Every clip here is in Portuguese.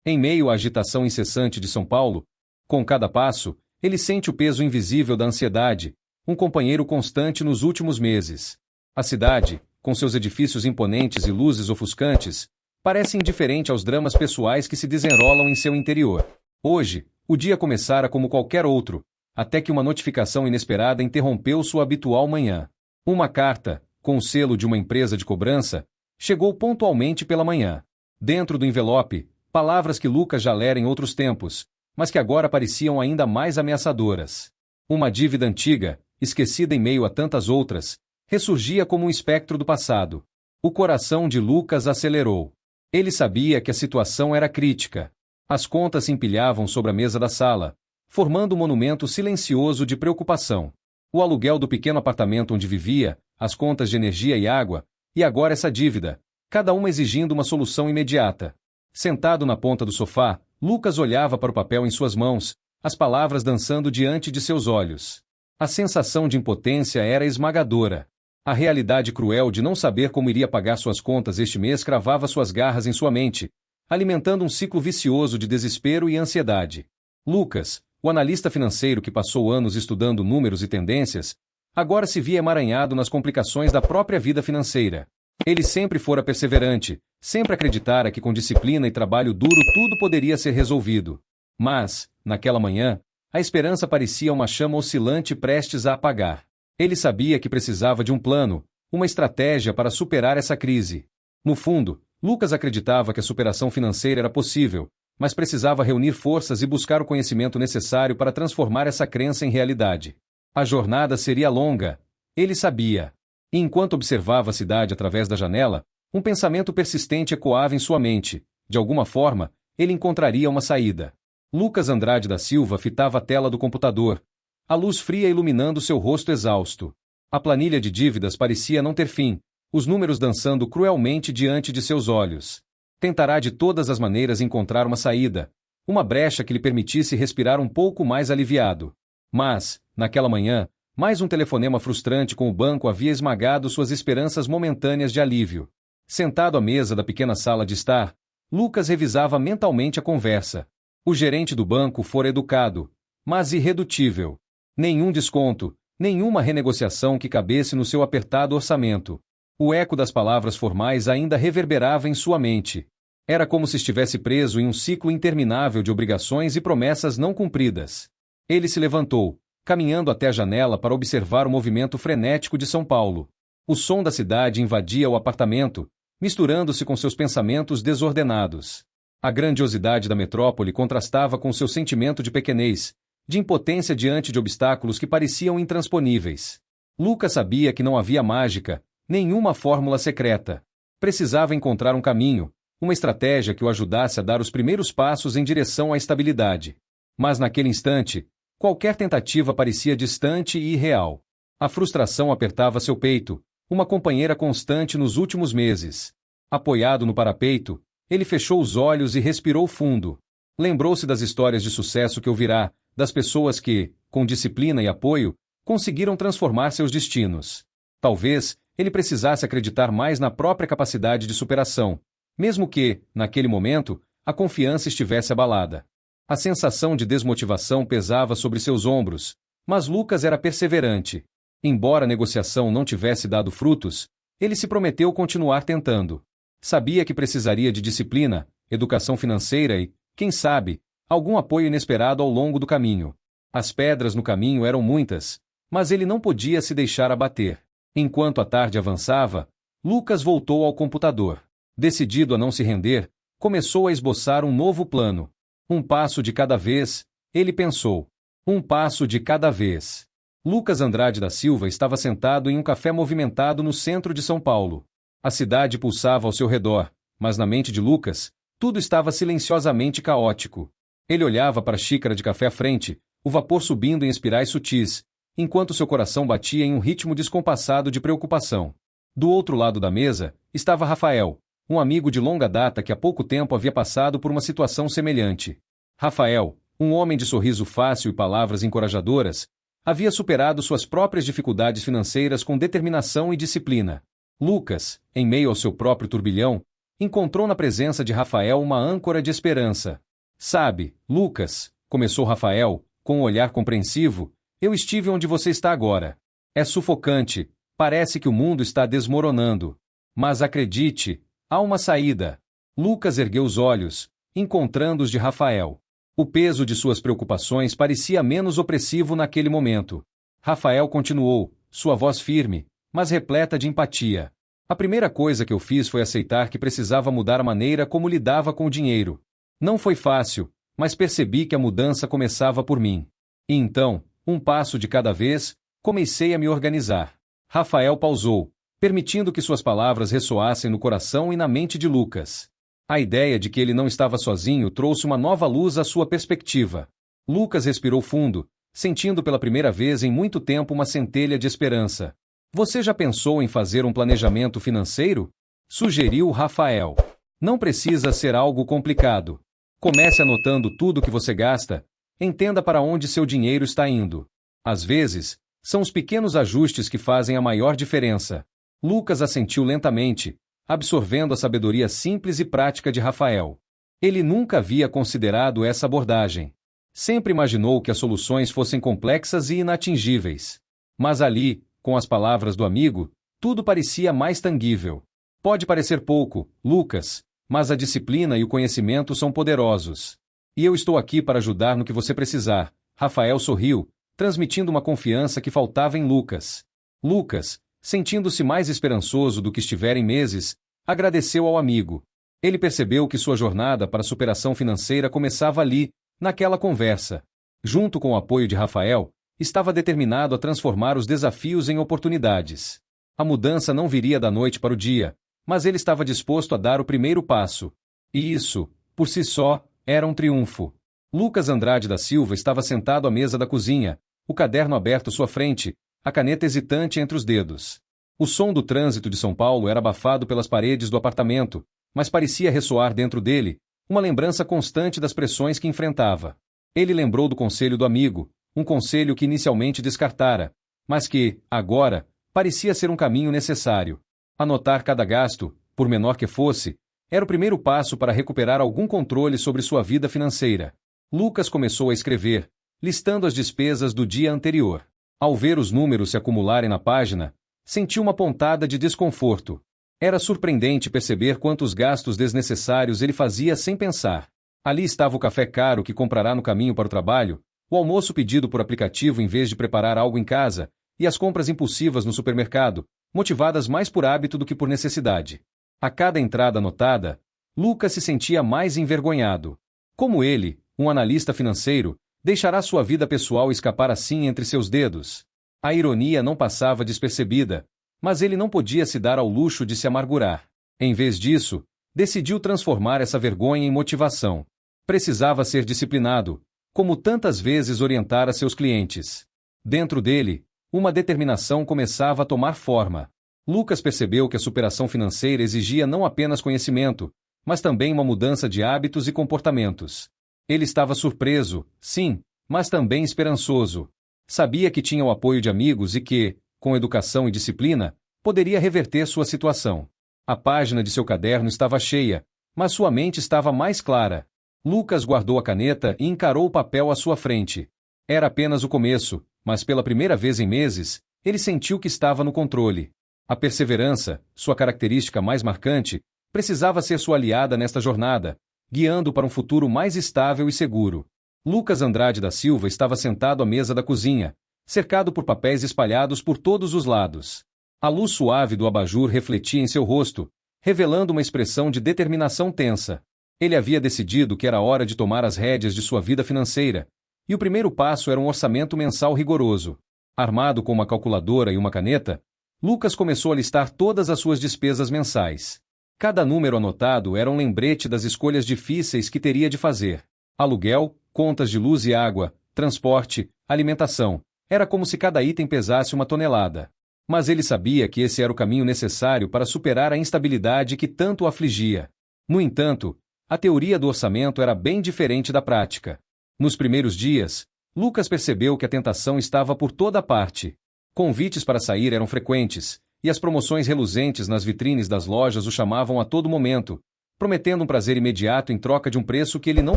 Em meio à agitação incessante de São Paulo, com cada passo, ele sente o peso invisível da ansiedade, um companheiro constante nos últimos meses. A cidade, com seus edifícios imponentes e luzes ofuscantes, parece indiferente aos dramas pessoais que se desenrolam em seu interior. Hoje, o dia começara como qualquer outro, até que uma notificação inesperada interrompeu sua habitual manhã. Uma carta, com o selo de uma empresa de cobrança, chegou pontualmente pela manhã. Dentro do envelope, palavras que Lucas já lera em outros tempos, mas que agora pareciam ainda mais ameaçadoras. Uma dívida antiga, esquecida em meio a tantas outras, ressurgia como um espectro do passado. O coração de Lucas acelerou. Ele sabia que a situação era crítica. As contas se empilhavam sobre a mesa da sala, formando um monumento silencioso de preocupação. O aluguel do pequeno apartamento onde vivia, as contas de energia e água, e agora essa dívida, cada uma exigindo uma solução imediata. Sentado na ponta do sofá, Lucas olhava para o papel em suas mãos, as palavras dançando diante de seus olhos. A sensação de impotência era esmagadora. A realidade cruel de não saber como iria pagar suas contas este mês cravava suas garras em sua mente, alimentando um ciclo vicioso de desespero e ansiedade. Lucas, o analista financeiro que passou anos estudando números e tendências, agora se via emaranhado nas complicações da própria vida financeira. Ele sempre fora perseverante, sempre acreditara que com disciplina e trabalho duro tudo poderia ser resolvido. Mas, naquela manhã, a esperança parecia uma chama oscilante prestes a apagar. Ele sabia que precisava de um plano, uma estratégia para superar essa crise. No fundo, Lucas acreditava que a superação financeira era possível, mas precisava reunir forças e buscar o conhecimento necessário para transformar essa crença em realidade. A jornada seria longa, ele sabia. E enquanto observava a cidade através da janela, um pensamento persistente ecoava em sua mente. De alguma forma, ele encontraria uma saída. Lucas Andrade da Silva fitava a tela do computador, a luz fria iluminando seu rosto exausto. A planilha de dívidas parecia não ter fim, os números dançando cruelmente diante de seus olhos. Tentará de todas as maneiras encontrar uma saída, uma brecha que lhe permitisse respirar um pouco mais aliviado. Mas, naquela manhã, mais um telefonema frustrante com o banco havia esmagado suas esperanças momentâneas de alívio. Sentado à mesa da pequena sala de estar, Lucas revisava mentalmente a conversa. O gerente do banco fora educado, mas irredutível. Nenhum desconto, nenhuma renegociação que cabesse no seu apertado orçamento. O eco das palavras formais ainda reverberava em sua mente. Era como se estivesse preso em um ciclo interminável de obrigações e promessas não cumpridas. Ele se levantou, caminhando até a janela para observar o movimento frenético de São Paulo. O som da cidade invadia o apartamento, misturando-se com seus pensamentos desordenados. A grandiosidade da metrópole contrastava com seu sentimento de pequenez, de impotência diante de obstáculos que pareciam intransponíveis. Lucas sabia que não havia mágica, nenhuma fórmula secreta. Precisava encontrar um caminho, uma estratégia que o ajudasse a dar os primeiros passos em direção à estabilidade. Mas naquele instante, qualquer tentativa parecia distante e irreal. A frustração apertava seu peito, uma companheira constante nos últimos meses. Apoiado no parapeito, ele fechou os olhos e respirou fundo. Lembrou-se das histórias de sucesso que ouvirá, das pessoas que, com disciplina e apoio, conseguiram transformar seus destinos. Talvez ele precisasse acreditar mais na própria capacidade de superação, mesmo que, naquele momento, a confiança estivesse abalada. A sensação de desmotivação pesava sobre seus ombros, mas Lucas era perseverante. Embora a negociação não tivesse dado frutos, ele se prometeu continuar tentando. Sabia que precisaria de disciplina, educação financeira e, quem sabe, algum apoio inesperado ao longo do caminho. As pedras no caminho eram muitas, mas ele não podia se deixar abater. Enquanto a tarde avançava, Lucas voltou ao computador. Decidido a não se render, começou a esboçar um novo plano. Um passo de cada vez, ele pensou. Um passo de cada vez. Lucas Andrade da Silva estava sentado em um café movimentado no centro de São Paulo. A cidade pulsava ao seu redor, mas na mente de Lucas, tudo estava silenciosamente caótico. Ele olhava para a xícara de café à frente, o vapor subindo em espirais sutis, enquanto seu coração batia em um ritmo descompassado de preocupação. Do outro lado da mesa, estava Rafael, um amigo de longa data que há pouco tempo havia passado por uma situação semelhante. Rafael, um homem de sorriso fácil e palavras encorajadoras, havia superado suas próprias dificuldades financeiras com determinação e disciplina. Lucas, em meio ao seu próprio turbilhão, encontrou na presença de Rafael uma âncora de esperança. Sabe, Lucas, começou Rafael, com um olhar compreensivo, eu estive onde você está agora. É sufocante, parece que o mundo está desmoronando. Mas acredite, há uma saída. Lucas ergueu os olhos, encontrando os de Rafael. O peso de suas preocupações parecia menos opressivo naquele momento. Rafael continuou, sua voz firme, mas repleta de empatia. A primeira coisa que eu fiz foi aceitar que precisava mudar a maneira como lidava com o dinheiro. Não foi fácil, mas percebi que a mudança começava por mim. E então, um passo de cada vez, comecei a me organizar. Rafael pausou, permitindo que suas palavras ressoassem no coração e na mente de Lucas. A ideia de que ele não estava sozinho trouxe uma nova luz à sua perspectiva. Lucas respirou fundo, sentindo pela primeira vez em muito tempo uma centelha de esperança. Você já pensou em fazer um planejamento financeiro? Sugeriu Rafael. Não precisa ser algo complicado. Comece anotando tudo que você gasta, entenda para onde seu dinheiro está indo. Às vezes, são os pequenos ajustes que fazem a maior diferença. Lucas assentiu lentamente, absorvendo a sabedoria simples e prática de Rafael. Ele nunca havia considerado essa abordagem. Sempre imaginou que as soluções fossem complexas e inatingíveis. Mas ali, com as palavras do amigo, tudo parecia mais tangível. Pode parecer pouco, Lucas, mas a disciplina e o conhecimento são poderosos. E eu estou aqui para ajudar no que você precisar. Rafael sorriu, transmitindo uma confiança que faltava em Lucas. Lucas, sentindo-se mais esperançoso do que estivera em meses, agradeceu ao amigo. Ele percebeu que sua jornada para a superação financeira começava ali, naquela conversa. Junto com o apoio de Rafael, estava determinado a transformar os desafios em oportunidades. A mudança não viria da noite para o dia, mas ele estava disposto a dar o primeiro passo. E isso, por si só, era um triunfo. Lucas Andrade da Silva estava sentado à mesa da cozinha, o caderno aberto à sua frente, a caneta hesitante entre os dedos. O som do trânsito de São Paulo era abafado pelas paredes do apartamento, mas parecia ressoar dentro dele, uma lembrança constante das pressões que enfrentava. Ele lembrou do conselho do amigo, um conselho que inicialmente descartara, mas que, agora, parecia ser um caminho necessário. Anotar cada gasto, por menor que fosse, era o primeiro passo para recuperar algum controle sobre sua vida financeira. Lucas começou a escrever, listando as despesas do dia anterior. Ao ver os números se acumularem na página, sentiu uma pontada de desconforto. Era surpreendente perceber quantos gastos desnecessários ele fazia sem pensar. Ali estava o café caro que comprará no caminho para o trabalho, o almoço pedido por aplicativo em vez de preparar algo em casa, e as compras impulsivas no supermercado, motivadas mais por hábito do que por necessidade. A cada entrada anotada, Lucas se sentia mais envergonhado. Como ele, um analista financeiro, deixará sua vida pessoal escapar assim entre seus dedos? A ironia não passava despercebida, mas ele não podia se dar ao luxo de se amargurar. Em vez disso, decidiu transformar essa vergonha em motivação. Precisava ser disciplinado, como tantas vezes orientara seus clientes. Dentro dele, uma determinação começava a tomar forma. Lucas percebeu que a superação financeira exigia não apenas conhecimento, mas também uma mudança de hábitos e comportamentos. Ele estava surpreso, sim, mas também esperançoso. Sabia que tinha o apoio de amigos e que, com educação e disciplina, poderia reverter sua situação. A página de seu caderno estava cheia, mas sua mente estava mais clara. Lucas guardou a caneta e encarou o papel à sua frente. Era apenas o começo, mas pela primeira vez em meses, ele sentiu que estava no controle. A perseverança, sua característica mais marcante, precisava ser sua aliada nesta jornada, guiando para um futuro mais estável e seguro. Lucas Andrade da Silva estava sentado à mesa da cozinha, cercado por papéis espalhados por todos os lados. A luz suave do abajur refletia em seu rosto, revelando uma expressão de determinação tensa. Ele havia decidido que era hora de tomar as rédeas de sua vida financeira, e o primeiro passo era um orçamento mensal rigoroso. Armado com uma calculadora e uma caneta, Lucas começou a listar todas as suas despesas mensais. Cada número anotado era um lembrete das escolhas difíceis que teria de fazer. Aluguel, contas de luz e água, transporte, alimentação. Era como se cada item pesasse uma tonelada. Mas ele sabia que esse era o caminho necessário para superar a instabilidade que tanto o afligia. No entanto, a teoria do orçamento era bem diferente da prática. Nos primeiros dias, Lucas percebeu que a tentação estava por toda parte. Convites para sair eram frequentes, e as promoções reluzentes nas vitrines das lojas o chamavam a todo momento, prometendo um prazer imediato em troca de um preço que ele não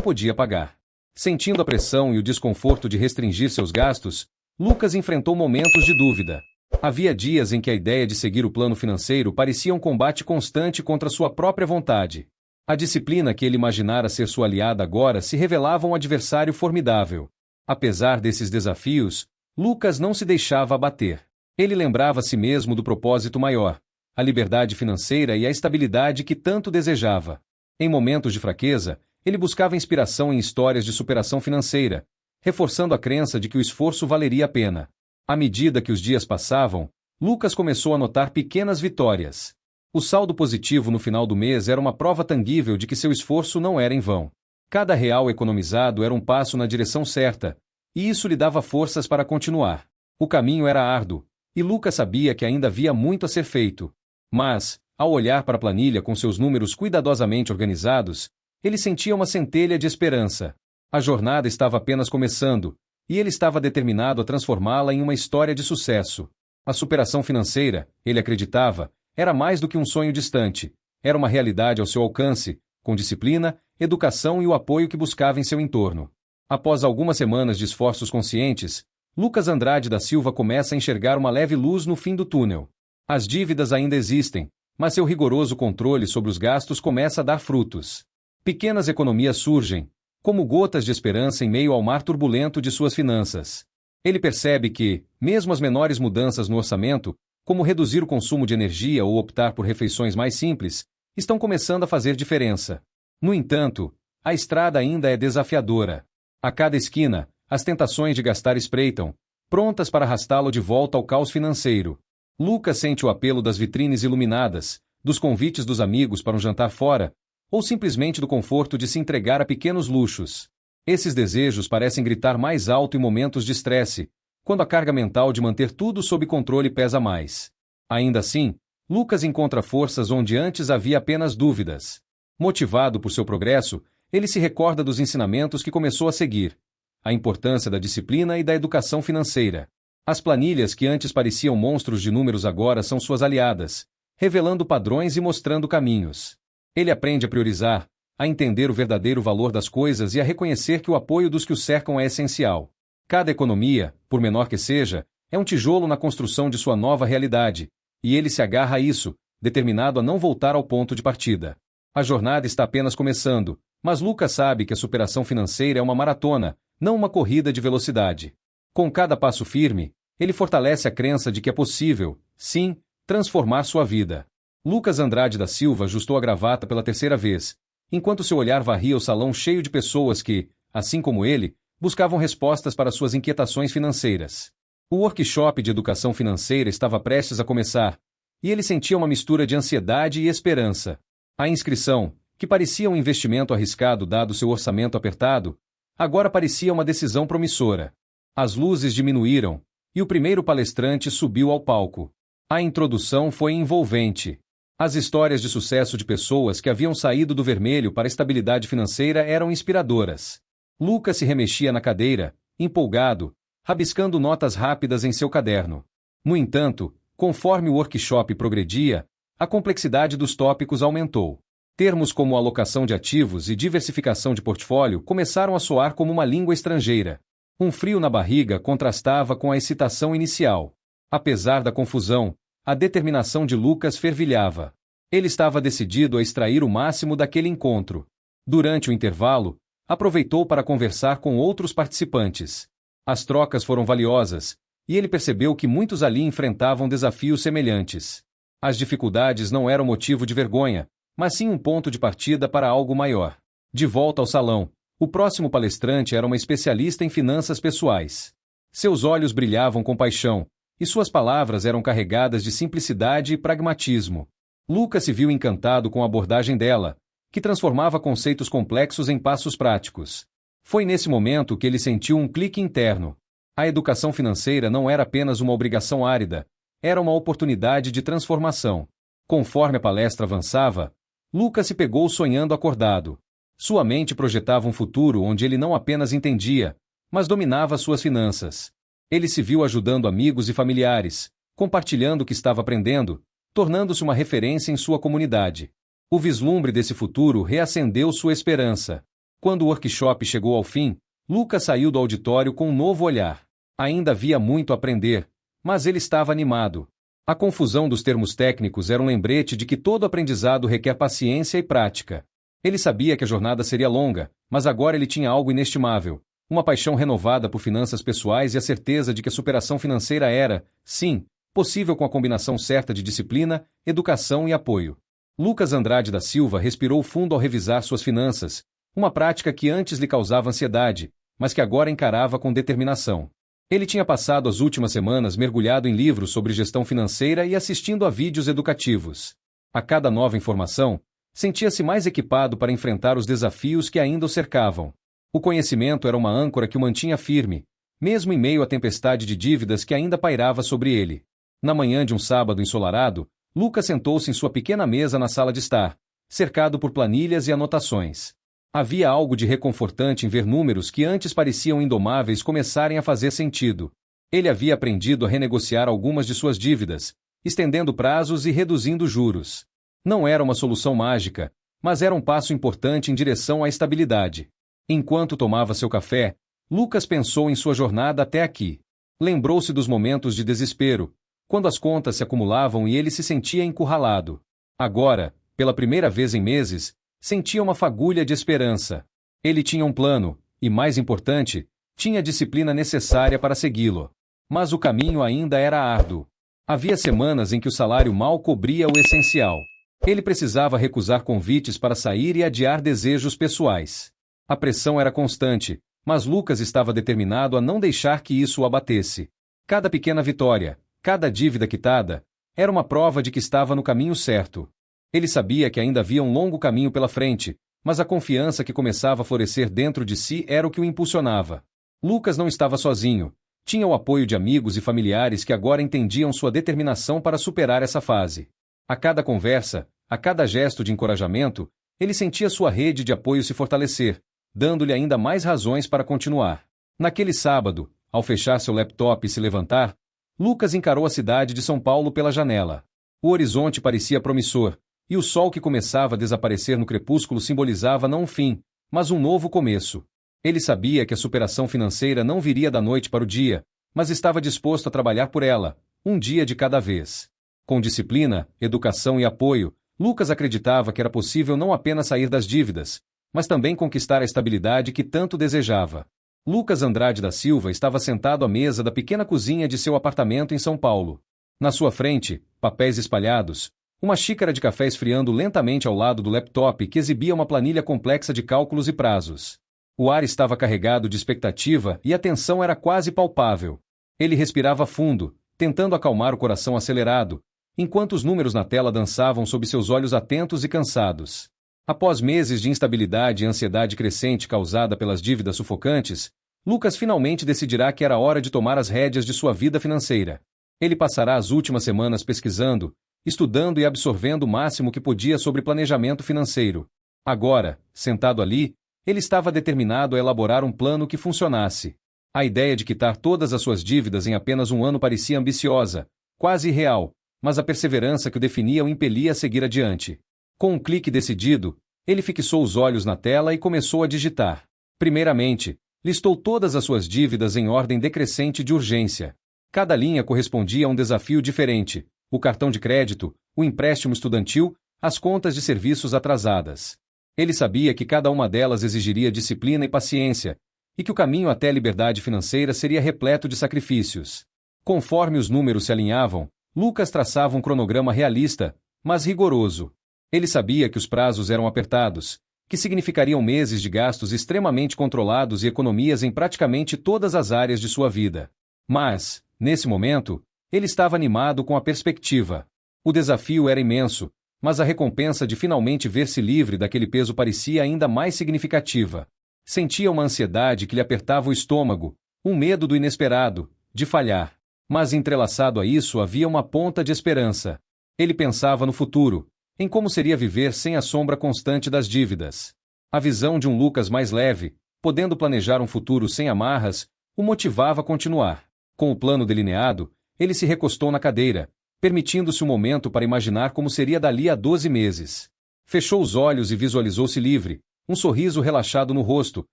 podia pagar. Sentindo a pressão e o desconforto de restringir seus gastos, Lucas enfrentou momentos de dúvida. Havia dias em que a ideia de seguir o plano financeiro parecia um combate constante contra sua própria vontade. A disciplina que ele imaginara ser sua aliada agora se revelava um adversário formidável. Apesar desses desafios, Lucas não se deixava abater. Ele lembrava a si mesmo do propósito maior, a liberdade financeira e a estabilidade que tanto desejava. Em momentos de fraqueza, ele buscava inspiração em histórias de superação financeira, reforçando a crença de que o esforço valeria a pena. À medida que os dias passavam, Lucas começou a notar pequenas vitórias. O saldo positivo no final do mês era uma prova tangível de que seu esforço não era em vão. Cada real economizado era um passo na direção certa, e isso lhe dava forças para continuar. O caminho era árduo, e Lucas sabia que ainda havia muito a ser feito. Mas, ao olhar para a planilha com seus números cuidadosamente organizados, ele sentia uma centelha de esperança. A jornada estava apenas começando, e ele estava determinado a transformá-la em uma história de sucesso. A superação financeira, ele acreditava, era mais do que um sonho distante. Era uma realidade ao seu alcance, com disciplina, educação e o apoio que buscava em seu entorno. Após algumas semanas de esforços conscientes, Lucas Andrade da Silva começa a enxergar uma leve luz no fim do túnel. As dívidas ainda existem, mas seu rigoroso controle sobre os gastos começa a dar frutos. Pequenas economias surgem, como gotas de esperança em meio ao mar turbulento de suas finanças. Ele percebe que, mesmo as menores mudanças no orçamento, como reduzir o consumo de energia ou optar por refeições mais simples, estão começando a fazer diferença. No entanto, a estrada ainda é desafiadora. A cada esquina, as tentações de gastar espreitam, prontas para arrastá-lo de volta ao caos financeiro. Lucas sente o apelo das vitrines iluminadas, dos convites dos amigos para um jantar fora, ou simplesmente do conforto de se entregar a pequenos luxos. Esses desejos parecem gritar mais alto em momentos de estresse, quando a carga mental de manter tudo sob controle pesa mais. Ainda assim, Lucas encontra forças onde antes havia apenas dúvidas. Motivado por seu progresso, ele se recorda dos ensinamentos que começou a seguir: a importância da disciplina e da educação financeira. As planilhas que antes pareciam monstros de números agora são suas aliadas, revelando padrões e mostrando caminhos. Ele aprende a priorizar, a entender o verdadeiro valor das coisas e a reconhecer que o apoio dos que o cercam é essencial. Cada economia, por menor que seja, é um tijolo na construção de sua nova realidade, e ele se agarra a isso, determinado a não voltar ao ponto de partida. A jornada está apenas começando, mas Lucas sabe que a superação financeira é uma maratona, não uma corrida de velocidade. Com cada passo firme, ele fortalece a crença de que é possível, sim, transformar sua vida. Lucas Andrade da Silva ajustou a gravata pela terceira vez, enquanto seu olhar varria o salão cheio de pessoas que, assim como ele, buscavam respostas para suas inquietações financeiras. O workshop de educação financeira estava prestes a começar, e ele sentia uma mistura de ansiedade e esperança. A inscrição, que parecia um investimento arriscado dado seu orçamento apertado, agora parecia uma decisão promissora. As luzes diminuíram, e o primeiro palestrante subiu ao palco. A introdução foi envolvente. As histórias de sucesso de pessoas que haviam saído do vermelho para a estabilidade financeira eram inspiradoras. Lucas se remexia na cadeira, empolgado, rabiscando notas rápidas em seu caderno. No entanto, conforme o workshop progredia, a complexidade dos tópicos aumentou. Termos como alocação de ativos e diversificação de portfólio começaram a soar como uma língua estrangeira. Um frio na barriga contrastava com a excitação inicial. Apesar da confusão, a determinação de Lucas fervilhava. Ele estava decidido a extrair o máximo daquele encontro. Durante o intervalo, aproveitou para conversar com outros participantes. As trocas foram valiosas, e ele percebeu que muitos ali enfrentavam desafios semelhantes. As dificuldades não eram motivo de vergonha, mas sim um ponto de partida para algo maior. De volta ao salão, o próximo palestrante era uma especialista em finanças pessoais. Seus olhos brilhavam com paixão, e suas palavras eram carregadas de simplicidade e pragmatismo. Lucas se viu encantado com a abordagem dela, que transformava conceitos complexos em passos práticos. Foi nesse momento que ele sentiu um clique interno. A educação financeira não era apenas uma obrigação árida, era uma oportunidade de transformação. Conforme a palestra avançava, Lucas se pegou sonhando acordado. Sua mente projetava um futuro onde ele não apenas entendia, mas dominava suas finanças. Ele se viu ajudando amigos e familiares, compartilhando o que estava aprendendo, tornando-se uma referência em sua comunidade. O vislumbre desse futuro reacendeu sua esperança. Quando o workshop chegou ao fim, Lucas saiu do auditório com um novo olhar. Ainda havia muito a aprender, mas ele estava animado. A confusão dos termos técnicos era um lembrete de que todo aprendizado requer paciência e prática. Ele sabia que a jornada seria longa, mas agora ele tinha algo inestimável, uma paixão renovada por finanças pessoais e a certeza de que a superação financeira era, sim, possível com a combinação certa de disciplina, educação e apoio. Lucas Andrade da Silva respirou fundo ao revisar suas finanças, uma prática que antes lhe causava ansiedade, mas que agora encarava com determinação. Ele tinha passado as últimas semanas mergulhado em livros sobre gestão financeira e assistindo a vídeos educativos. A cada nova informação, sentia-se mais equipado para enfrentar os desafios que ainda o cercavam. O conhecimento era uma âncora que o mantinha firme, mesmo em meio à tempestade de dívidas que ainda pairava sobre ele. Na manhã de um sábado ensolarado, Lucas sentou-se em sua pequena mesa na sala de estar, cercado por planilhas e anotações. Havia algo de reconfortante em ver números que antes pareciam indomáveis começarem a fazer sentido. Ele havia aprendido a renegociar algumas de suas dívidas, estendendo prazos e reduzindo juros. Não era uma solução mágica, mas era um passo importante em direção à estabilidade. Enquanto tomava seu café, Lucas pensou em sua jornada até aqui. Lembrou-se dos momentos de desespero, quando as contas se acumulavam e ele se sentia encurralado. Agora, pela primeira vez em meses, sentia uma fagulha de esperança. Ele tinha um plano, e mais importante, tinha a disciplina necessária para segui-lo. Mas o caminho ainda era árduo. Havia semanas em que o salário mal cobria o essencial. Ele precisava recusar convites para sair e adiar desejos pessoais. A pressão era constante, mas Lucas estava determinado a não deixar que isso o abatesse. Cada pequena vitória, cada dívida quitada, era uma prova de que estava no caminho certo. Ele sabia que ainda havia um longo caminho pela frente, mas a confiança que começava a florescer dentro de si era o que o impulsionava. Lucas não estava sozinho. Tinha o apoio de amigos e familiares que agora entendiam sua determinação para superar essa fase. A cada conversa, a cada gesto de encorajamento, ele sentia sua rede de apoio se fortalecer, dando-lhe ainda mais razões para continuar. Naquele sábado, ao fechar seu laptop e se levantar, Lucas encarou a cidade de São Paulo pela janela. O horizonte parecia promissor, e o sol que começava a desaparecer no crepúsculo simbolizava não um fim, mas um novo começo. Ele sabia que a superação financeira não viria da noite para o dia, mas estava disposto a trabalhar por ela, um dia de cada vez. Com disciplina, educação e apoio, Lucas acreditava que era possível não apenas sair das dívidas, mas também conquistar a estabilidade que tanto desejava. Lucas Andrade da Silva estava sentado à mesa da pequena cozinha de seu apartamento em São Paulo. Na sua frente, papéis espalhados, uma xícara de café esfriando lentamente ao lado do laptop que exibia uma planilha complexa de cálculos e prazos. O ar estava carregado de expectativa e a tensão era quase palpável. Ele respirava fundo, tentando acalmar o coração acelerado, enquanto os números na tela dançavam sob seus olhos atentos e cansados. Após meses de instabilidade e ansiedade crescente causada pelas dívidas sufocantes, Lucas finalmente decidirá que era hora de tomar as rédeas de sua vida financeira. Ele passará as últimas semanas pesquisando, estudando e absorvendo o máximo que podia sobre planejamento financeiro. Agora, sentado ali, ele estava determinado a elaborar um plano que funcionasse. A ideia de quitar todas as suas dívidas em apenas um ano parecia ambiciosa, quase irreal, mas a perseverança que o definia o impelia a seguir adiante. Com um clique decidido, ele fixou os olhos na tela e começou a digitar. Primeiramente, listou todas as suas dívidas em ordem decrescente de urgência. Cada linha correspondia a um desafio diferente: o cartão de crédito, o empréstimo estudantil, as contas de serviços atrasadas. Ele sabia que cada uma delas exigiria disciplina e paciência, e que o caminho até a liberdade financeira seria repleto de sacrifícios. Conforme os números se alinhavam, Lucas traçava um cronograma realista, mas rigoroso. Ele sabia que os prazos eram apertados, que significariam meses de gastos extremamente controlados e economias em praticamente todas as áreas de sua vida. Mas, nesse momento, ele estava animado com a perspectiva. O desafio era imenso, mas a recompensa de finalmente ver-se livre daquele peso parecia ainda mais significativa. Sentia uma ansiedade que lhe apertava o estômago, um medo do inesperado, de falhar. Mas entrelaçado a isso havia uma ponta de esperança. Ele pensava no futuro, em como seria viver sem a sombra constante das dívidas. A visão de um Lucas mais leve, podendo planejar um futuro sem amarras, o motivava a continuar. Com o plano delineado, ele se recostou na cadeira, permitindo-se um momento para imaginar como seria dali a 12 meses. Fechou os olhos e visualizou-se livre, um sorriso relaxado no rosto,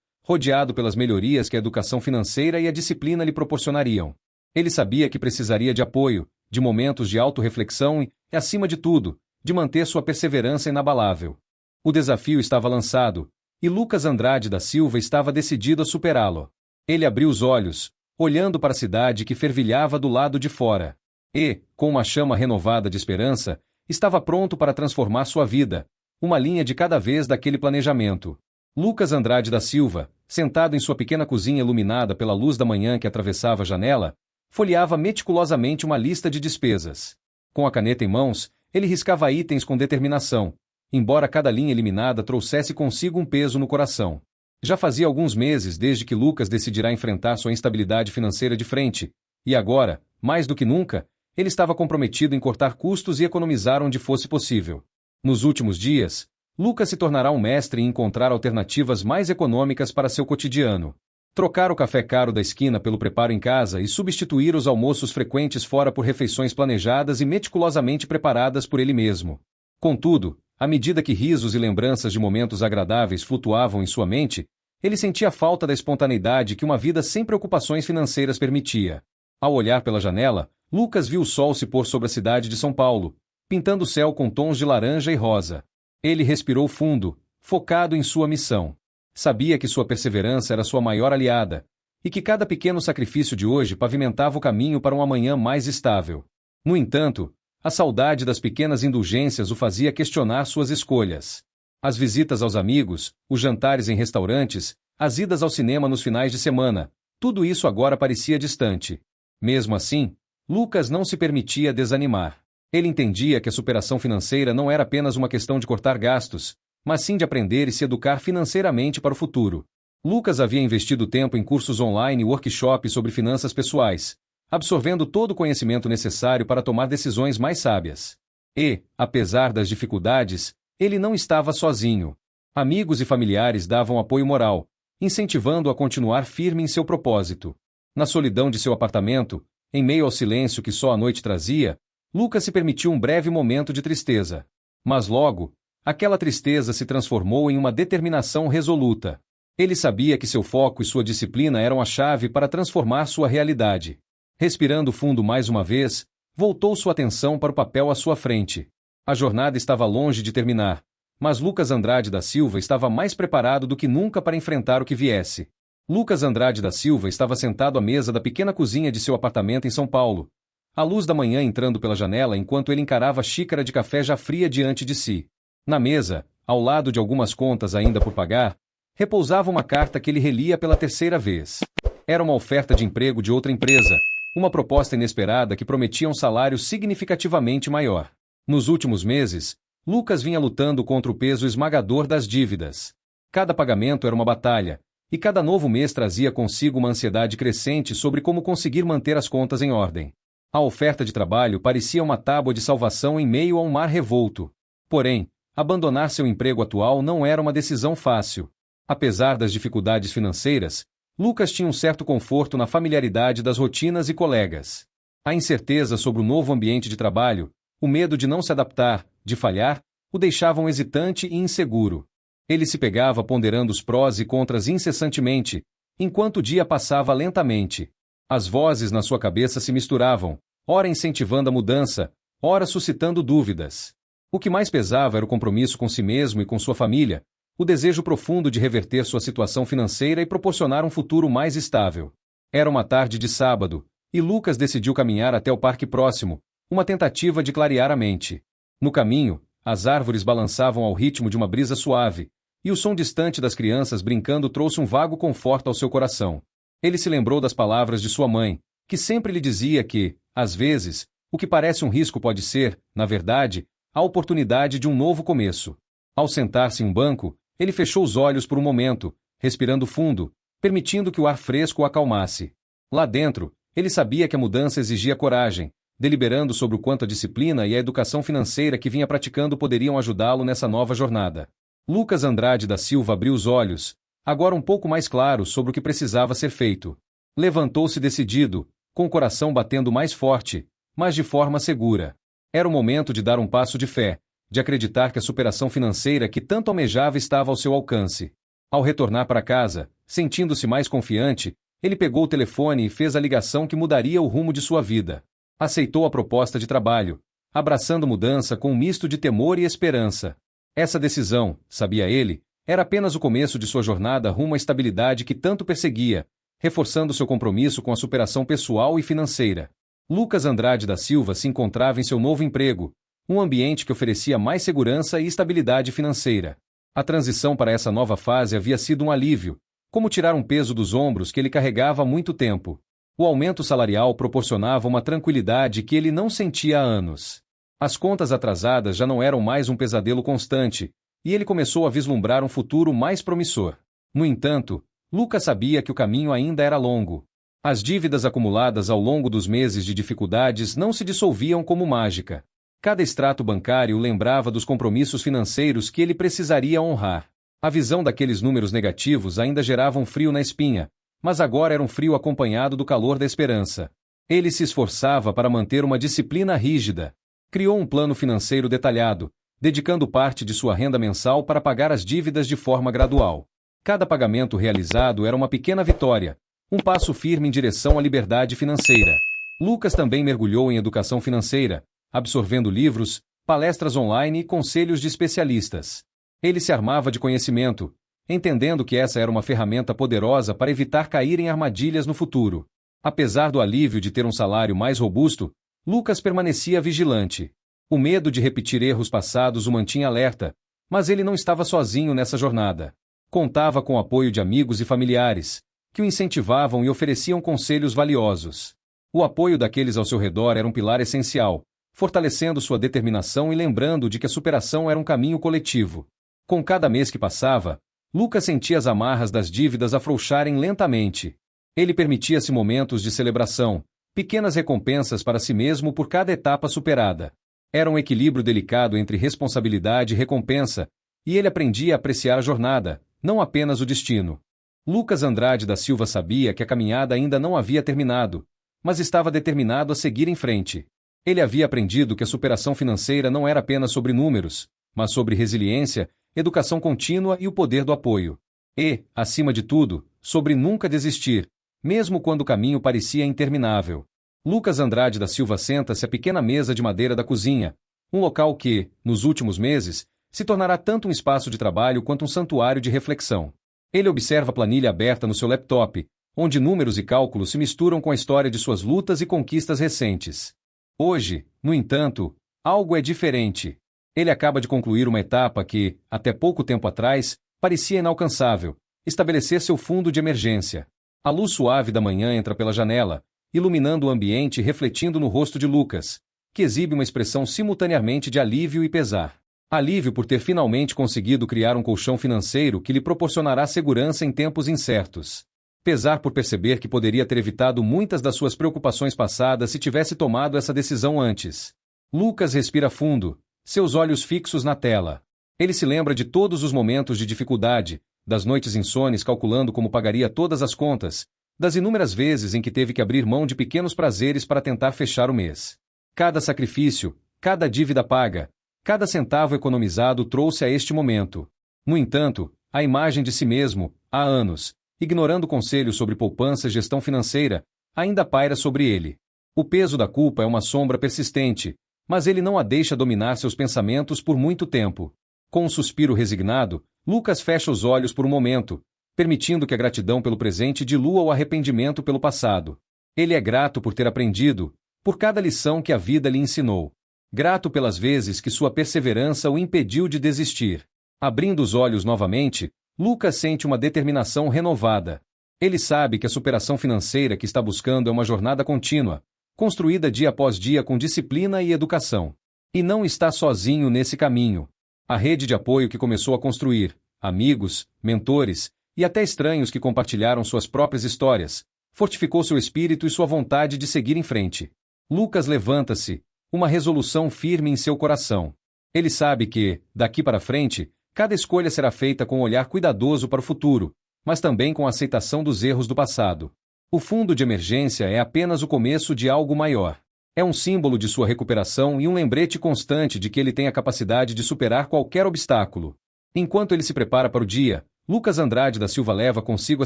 rodeado pelas melhorias que a educação financeira e a disciplina lhe proporcionariam. Ele sabia que precisaria de apoio, de momentos de autorreflexão e, acima de tudo, de manter sua perseverança inabalável. O desafio estava lançado, e Lucas Andrade da Silva estava decidido a superá-lo. Ele abriu os olhos, olhando para a cidade que fervilhava do lado de fora. E, com uma chama renovada de esperança, estava pronto para transformar sua vida, uma linha de cada vez daquele planejamento. Lucas Andrade da Silva, sentado em sua pequena cozinha iluminada pela luz da manhã que atravessava a janela, folheava meticulosamente uma lista de despesas. Com a caneta em mãos, ele riscava itens com determinação, embora cada linha eliminada trouxesse consigo um peso no coração. Já fazia alguns meses desde que Lucas decidira enfrentar sua instabilidade financeira de frente, e agora, mais do que nunca, ele estava comprometido em cortar custos e economizar onde fosse possível. Nos últimos dias, Lucas se tornará um mestre em encontrar alternativas mais econômicas para seu cotidiano. Trocar o café caro da esquina pelo preparo em casa e substituir os almoços frequentes fora por refeições planejadas e meticulosamente preparadas por ele mesmo. Contudo, à medida que risos e lembranças de momentos agradáveis flutuavam em sua mente, ele sentia falta da espontaneidade que uma vida sem preocupações financeiras permitia. Ao olhar pela janela, Lucas viu o sol se pôr sobre a cidade de São Paulo, pintando o céu com tons de laranja e rosa. Ele respirou fundo, focado em sua missão. Sabia que sua perseverança era sua maior aliada, e que cada pequeno sacrifício de hoje pavimentava o caminho para um amanhã mais estável. No entanto, a saudade das pequenas indulgências o fazia questionar suas escolhas. As visitas aos amigos, os jantares em restaurantes, as idas ao cinema nos finais de semana, tudo isso agora parecia distante. Mesmo assim, Lucas não se permitia desanimar. Ele entendia que a superação financeira não era apenas uma questão de cortar gastos, mas sim de aprender e se educar financeiramente para o futuro. Lucas havia investido tempo em cursos online e workshops sobre finanças pessoais, absorvendo todo o conhecimento necessário para tomar decisões mais sábias. E, apesar das dificuldades, ele não estava sozinho. Amigos e familiares davam apoio moral, incentivando-o a continuar firme em seu propósito. Na solidão de seu apartamento, em meio ao silêncio que só a noite trazia, Lucas se permitiu um breve momento de tristeza. Mas logo, aquela tristeza se transformou em uma determinação resoluta. Ele sabia que seu foco e sua disciplina eram a chave para transformar sua realidade. Respirando fundo mais uma vez, voltou sua atenção para o papel à sua frente. A jornada estava longe de terminar, mas Lucas Andrade da Silva estava mais preparado do que nunca para enfrentar o que viesse. Lucas Andrade da Silva estava sentado à mesa da pequena cozinha de seu apartamento em São Paulo, a luz da manhã entrando pela janela enquanto ele encarava a xícara de café já fria diante de si. Na mesa, ao lado de algumas contas ainda por pagar, repousava uma carta que ele relia pela terceira vez. Era uma oferta de emprego de outra empresa, uma proposta inesperada que prometia um salário significativamente maior. Nos últimos meses, Lucas vinha lutando contra o peso esmagador das dívidas. Cada pagamento era uma batalha, e cada novo mês trazia consigo uma ansiedade crescente sobre como conseguir manter as contas em ordem. A oferta de trabalho parecia uma tábua de salvação em meio a um mar revolto. Porém, abandonar seu emprego atual não era uma decisão fácil. Apesar das dificuldades financeiras, Lucas tinha um certo conforto na familiaridade das rotinas e colegas. A incerteza sobre o novo ambiente de trabalho, o medo de não se adaptar, de falhar, o deixavam hesitante e inseguro. Ele se pegava ponderando os prós e contras incessantemente, enquanto o dia passava lentamente. As vozes na sua cabeça se misturavam, ora incentivando a mudança, ora suscitando dúvidas. O que mais pesava era o compromisso com si mesmo e com sua família, o desejo profundo de reverter sua situação financeira e proporcionar um futuro mais estável. Era uma tarde de sábado, e Lucas decidiu caminhar até o parque próximo, uma tentativa de clarear a mente. No caminho, as árvores balançavam ao ritmo de uma brisa suave, e o som distante das crianças brincando trouxe um vago conforto ao seu coração. Ele se lembrou das palavras de sua mãe, que sempre lhe dizia que, às vezes, o que parece um risco pode ser, na verdade, a oportunidade de um novo começo. Ao sentar-se em um banco, ele fechou os olhos por um momento, respirando fundo, permitindo que o ar fresco o acalmasse. Lá dentro, ele sabia que a mudança exigia coragem, deliberando sobre o quanto a disciplina e a educação financeira que vinha praticando poderiam ajudá-lo nessa nova jornada. Lucas Andrade da Silva abriu os olhos, agora um pouco mais claro sobre o que precisava ser feito. Levantou-se decidido, com o coração batendo mais forte, mas de forma segura. Era o momento de dar um passo de fé, de acreditar que a superação financeira que tanto almejava estava ao seu alcance. Ao retornar para casa, sentindo-se mais confiante, ele pegou o telefone e fez a ligação que mudaria o rumo de sua vida. Aceitou a proposta de trabalho, abraçando mudança com um misto de temor e esperança. Essa decisão, sabia ele, era apenas o começo de sua jornada rumo à estabilidade que tanto perseguia, reforçando seu compromisso com a superação pessoal e financeira. Lucas Andrade da Silva se encontrava em seu novo emprego, um ambiente que oferecia mais segurança e estabilidade financeira. A transição para essa nova fase havia sido um alívio, como tirar um peso dos ombros que ele carregava há muito tempo. O aumento salarial proporcionava uma tranquilidade que ele não sentia há anos. As contas atrasadas já não eram mais um pesadelo constante, e ele começou a vislumbrar um futuro mais promissor. No entanto, Lucas sabia que o caminho ainda era longo. As dívidas acumuladas ao longo dos meses de dificuldades não se dissolviam como mágica. Cada extrato bancário lembrava dos compromissos financeiros que ele precisaria honrar. A visão daqueles números negativos ainda gerava um frio na espinha, mas agora era um frio acompanhado do calor da esperança. Ele se esforçava para manter uma disciplina rígida. Criou um plano financeiro detalhado, dedicando parte de sua renda mensal para pagar as dívidas de forma gradual. Cada pagamento realizado era uma pequena vitória, um passo firme em direção à liberdade financeira. Lucas também mergulhou em educação financeira, absorvendo livros, palestras online e conselhos de especialistas. Ele se armava de conhecimento, entendendo que essa era uma ferramenta poderosa para evitar cair em armadilhas no futuro. Apesar do alívio de ter um salário mais robusto, Lucas permanecia vigilante. O medo de repetir erros passados o mantinha alerta, mas ele não estava sozinho nessa jornada. Contava com o apoio de amigos e familiares, que o incentivavam e ofereciam conselhos valiosos. O apoio daqueles ao seu redor era um pilar essencial, fortalecendo sua determinação e lembrando de que a superação era um caminho coletivo. Com cada mês que passava, Lucas sentia as amarras das dívidas afrouxarem lentamente. Ele permitia-se momentos de celebração, pequenas recompensas para si mesmo por cada etapa superada. Era um equilíbrio delicado entre responsabilidade e recompensa, e ele aprendia a apreciar a jornada, não apenas o destino. Lucas Andrade da Silva sabia que a caminhada ainda não havia terminado, mas estava determinado a seguir em frente. Ele havia aprendido que a superação financeira não era apenas sobre números, mas sobre resiliência, educação contínua e o poder do apoio. E, acima de tudo, sobre nunca desistir, mesmo quando o caminho parecia interminável. Lucas Andrade da Silva senta-se à pequena mesa de madeira da cozinha, um local que, nos últimos meses, se tornará tanto um espaço de trabalho quanto um santuário de reflexão. Ele observa a planilha aberta no seu laptop, onde números e cálculos se misturam com a história de suas lutas e conquistas recentes. Hoje, no entanto, algo é diferente. Ele acaba de concluir uma etapa que, até pouco tempo atrás, parecia inalcançável: estabelecer seu fundo de emergência. A luz suave da manhã entra pela janela, iluminando o ambiente e refletindo no rosto de Lucas, que exibe uma expressão simultaneamente de alívio e pesar. Alívio por ter finalmente conseguido criar um colchão financeiro que lhe proporcionará segurança em tempos incertos. Pesar por perceber que poderia ter evitado muitas das suas preocupações passadas se tivesse tomado essa decisão antes. Lucas respira fundo, seus olhos fixos na tela. Ele se lembra de todos os momentos de dificuldade, das noites insones calculando como pagaria todas as contas, das inúmeras vezes em que teve que abrir mão de pequenos prazeres para tentar fechar o mês. Cada sacrifício, cada dívida paga, cada centavo economizado trouxe a este momento. No entanto, a imagem de si mesmo, há anos, ignorando conselhos sobre poupança e gestão financeira, ainda paira sobre ele. O peso da culpa é uma sombra persistente, mas ele não a deixa dominar seus pensamentos por muito tempo. Com um suspiro resignado, Lucas fecha os olhos por um momento, permitindo que a gratidão pelo presente dilua o arrependimento pelo passado. Ele é grato por ter aprendido, por cada lição que a vida lhe ensinou. Grato pelas vezes que sua perseverança o impediu de desistir. Abrindo os olhos novamente, Lucas sente uma determinação renovada. Ele sabe que a superação financeira que está buscando é uma jornada contínua, construída dia após dia com disciplina e educação. E não está sozinho nesse caminho. A rede de apoio que começou a construir, amigos, mentores e até estranhos que compartilharam suas próprias histórias, fortificou seu espírito e sua vontade de seguir em frente. Lucas levanta-se, uma resolução firme em seu coração. Ele sabe que, daqui para frente, cada escolha será feita com um olhar cuidadoso para o futuro, mas também com a aceitação dos erros do passado. O fundo de emergência é apenas o começo de algo maior. É um símbolo de sua recuperação e um lembrete constante de que ele tem a capacidade de superar qualquer obstáculo. Enquanto ele se prepara para o dia, Lucas Andrade da Silva leva consigo a